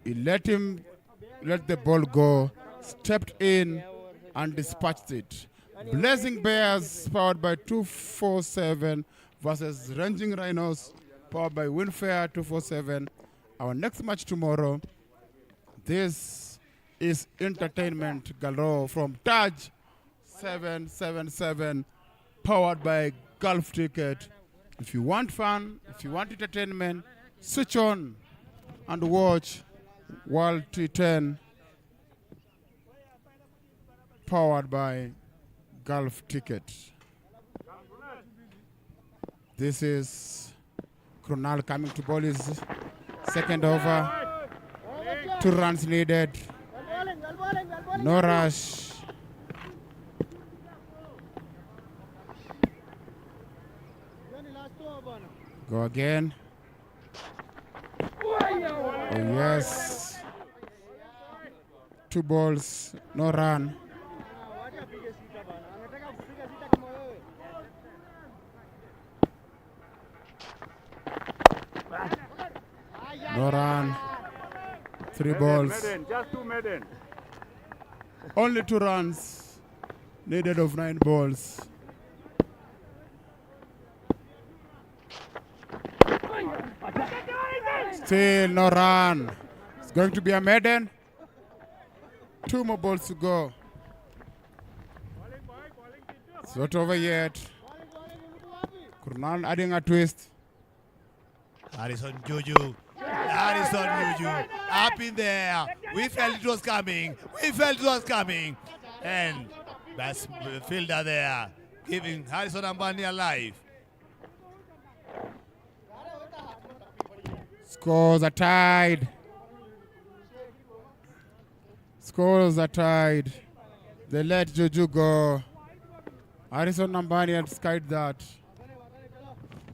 He let the ball go, stepped in and dispatched it. Blazing Bears powered by 247 versus Ranging Rhinos powered by Winfair 247. Our next match tomorrow. This is entertainment galore from Taj 777 powered by Golf Ticket. If you want fun, if you want entertainment, switch on and watch World T10 powered by Golf Ticket. This is Kronal coming to bowl his second over. 2 runs needed. No rush. Go again. Oh yes. 2 balls, no run. No run. 3 balls. Maiden, just 2 maiden. Only 2 runs needed of 9 balls. Still no run. It's going to be a maiden. 2 more balls to go. It's not over yet. Kurnan adding a twist. Harrison Juju. Up in there. We felt it was coming. And that's fielder there, giving Harrison Ambani a life. Scores are tied. They let Juju go. Harrison Ambani had skied that.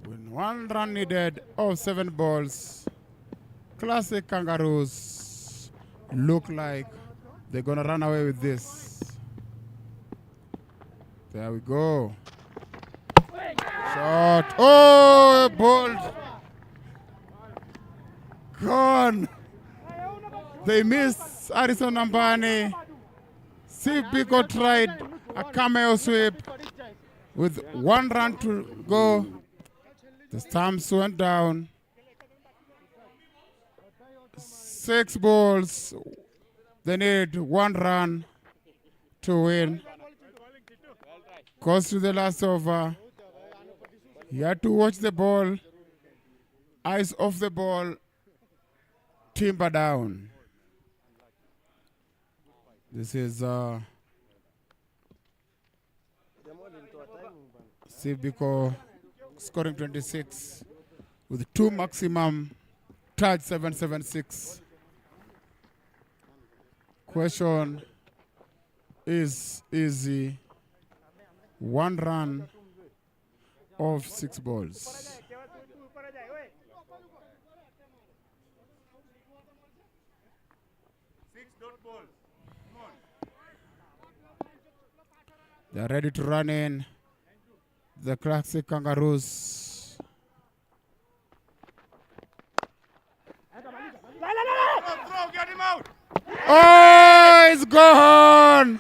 With 1 run needed of 7 balls. Classic Kangaroos look like they're going to run away with this. There we go. Shot. Oh, bold. Gone. They missed Harrison Ambani. Steve Biko tried a cameo sweep with 1 run to go. The stumps went down. 6 balls. They need 1 run to win. Goes to the last over. You had to watch the ball Eyes off the ball. Timber down. This is Biko scoring 26 with 2 maximum. Touch 776. Question is easy. 1 run of 6 balls. They're ready to run in. The Classic Kangaroos. Throw, get him out. Oh, it's gone!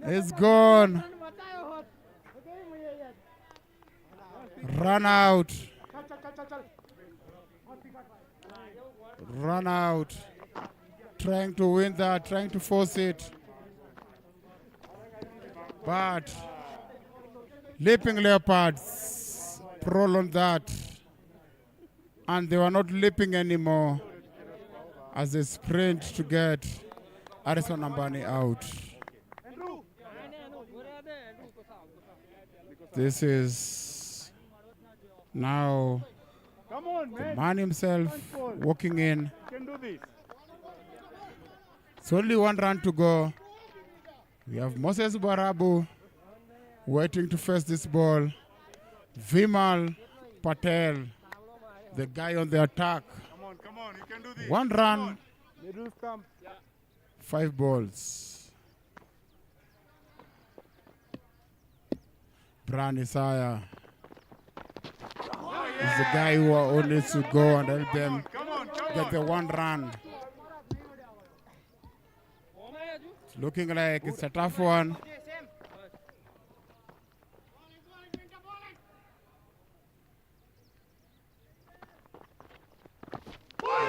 It's gone. Run out. Run out. Trying to win that, trying to force it. But Leaping Leopards prolonged that. And they were not leaping anymore as they sprint to get Arison Ambani out. This is now Come on, the man. man himself walking in. You can do this. It's only 1 run to go. We have Moses Barabu waiting to face this ball. Vimal Patel, the guy on the attack. Come on, you can do this. 1 run, Middle stump. 5 balls. Bran Isaiah is the guy who only to go and help them get the 1 run. It's looking like it's a tough one.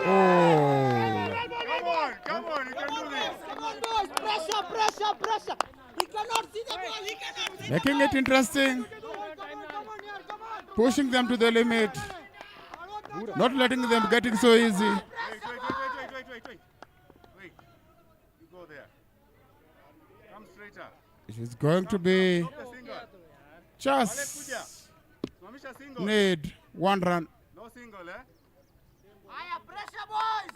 Oh, Come on, you can do this. Come on, boys. Pressure. He cannot see the ball. He cannot see making it interesting, pushing them to the limit, not letting them get it so easy. Wait. You go there. Come straighter. It's going to be The single. just Swamisha single. need 1 run. No single, eh? Higher pressure, boys.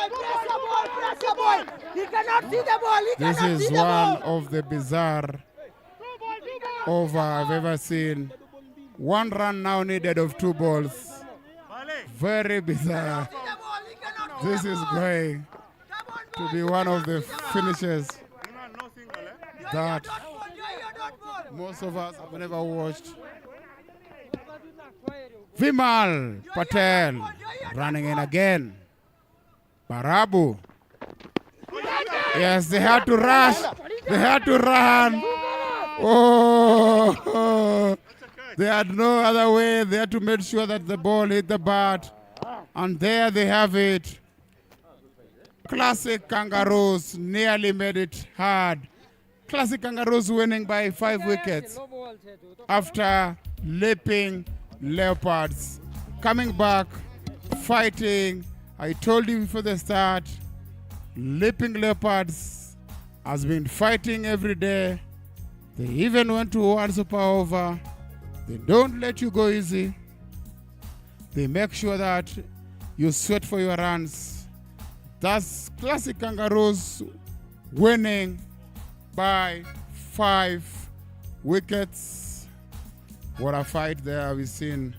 Pressure, boy. He cannot see the ball. He This cannot see is the one ball. of the bizarre over I've ever seen. 1 run now needed of 2 balls. Very bizarre. See the ball. He cannot see This the is ball. going Come on, to boys. be one of the finishes No single, eh? that Dot ball. Your dot ball. most of us have never watched. Vimal Patel running in again. Barabu. Yes, they had to rush. They had to run. Oh, they had no other way. They had to make sure that the ball hit the bat. And there they have it. Classic Kangaroos nearly made it hard. Classic Kangaroos winning by 5 wickets after Leaping Leopards coming back, fighting. I told you before the start, Leaping Leopards has been fighting every day. They even went to one super over. They don't let you go easy. They make sure that you sweat for your runs. That's Classic Kangaroos winning by 5 wickets. What a fight there we've seen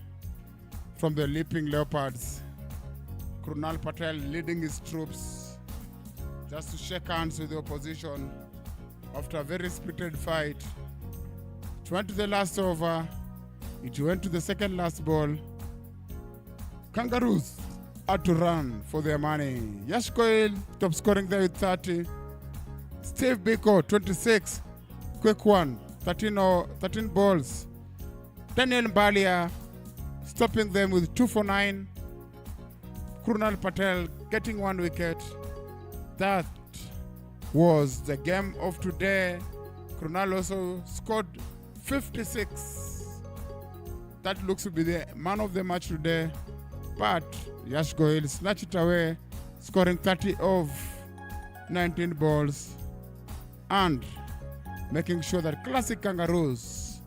from the Leaping Leopards. Krunal Patel leading his troops just to shake hands with the opposition after a very spirited fight. It went to the last over. It went to the second last ball. Kangaroos had to run for their money. Yash Koil top scoring there with 30. Steve Biko 26. Quick one. 13 balls. Daniel Mbalia stopping them with 2 for 9. Krunal Patel getting 1 wicket. That was the game of today. Krunal also scored 56. That looks to be the man of the match today. But Yash Goel snatched it away, scoring 30 of 19 balls and making sure that Classic Kangaroos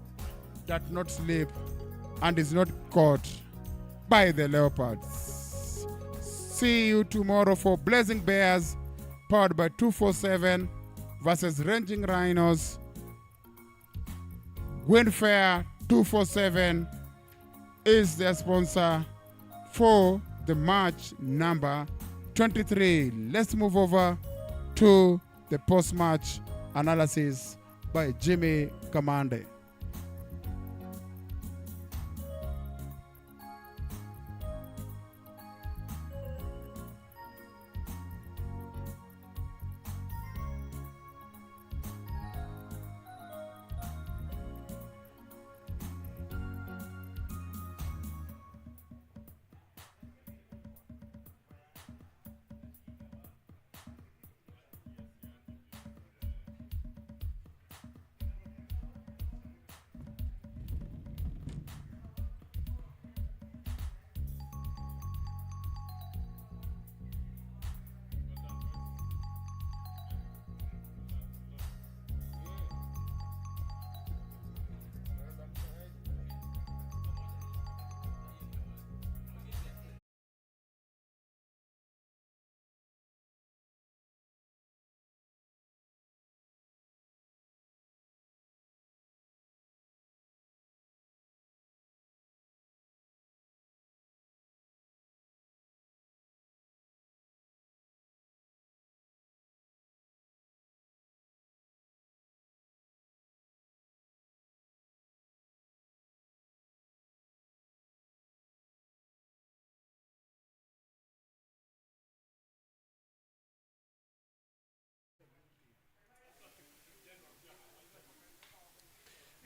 does not slip and is not caught by the Leopards. See you tomorrow for Blazing Bears, powered by 247 versus Ranging Rhinos. Windfair 247 is their sponsor for the match number 23. Let's move over to the post-match analysis by Jimmy Kamande.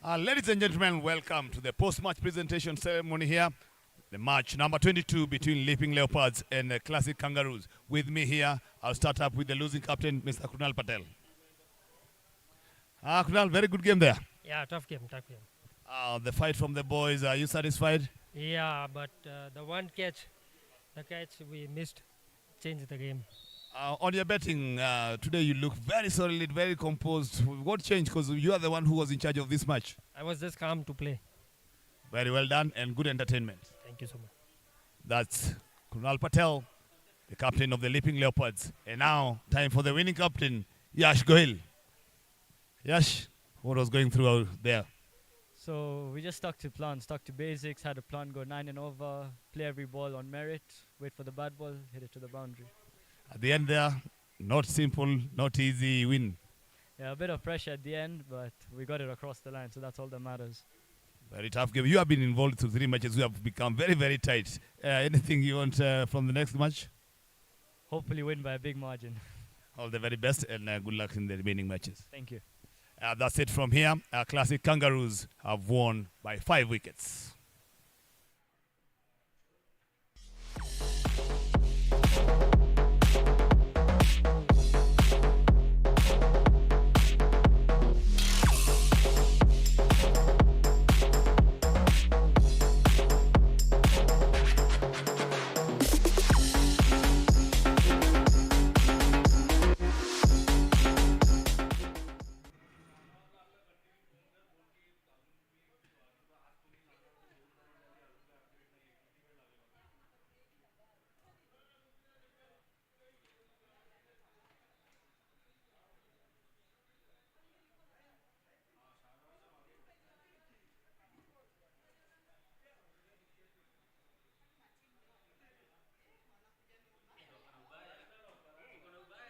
Ladies and gentlemen, welcome to the post-match presentation ceremony here. The match number 22 between Leaping Leopards and Classic Kangaroos. With me here, I'll start up with the losing captain, Mr. Kunal Patel. Kunal, very good game there. Yeah, tough game. The fight from the boys, are you satisfied? Yeah, but the catch we missed, changed the game. On your betting, today you look very solid, very composed. What changed? Because you are the one who was in charge of this match. I was just calm to play. Very well done and good entertainment. Thank you so much. That's Kunal Patel, the captain of the Leaping Leopards. And now, time for the winning captain, Yash Goel. Yash, what was going through out there? So we just stuck to plan, stuck to basics, had a plan, go 9 and over, play every ball on merit, wait for the bad ball, hit it to the boundary. At the end there, not simple, not easy win. Yeah, a bit of pressure at the end, but we got it across the line, so that's all that matters. Very tough game. You have been involved through 3 matches. We have become very, very tight. Anything you want from the next match? Hopefully win by a big margin. All the very best and good luck in the remaining matches. Thank you. That's it from here. Classic Kangaroos have won by 5 wickets.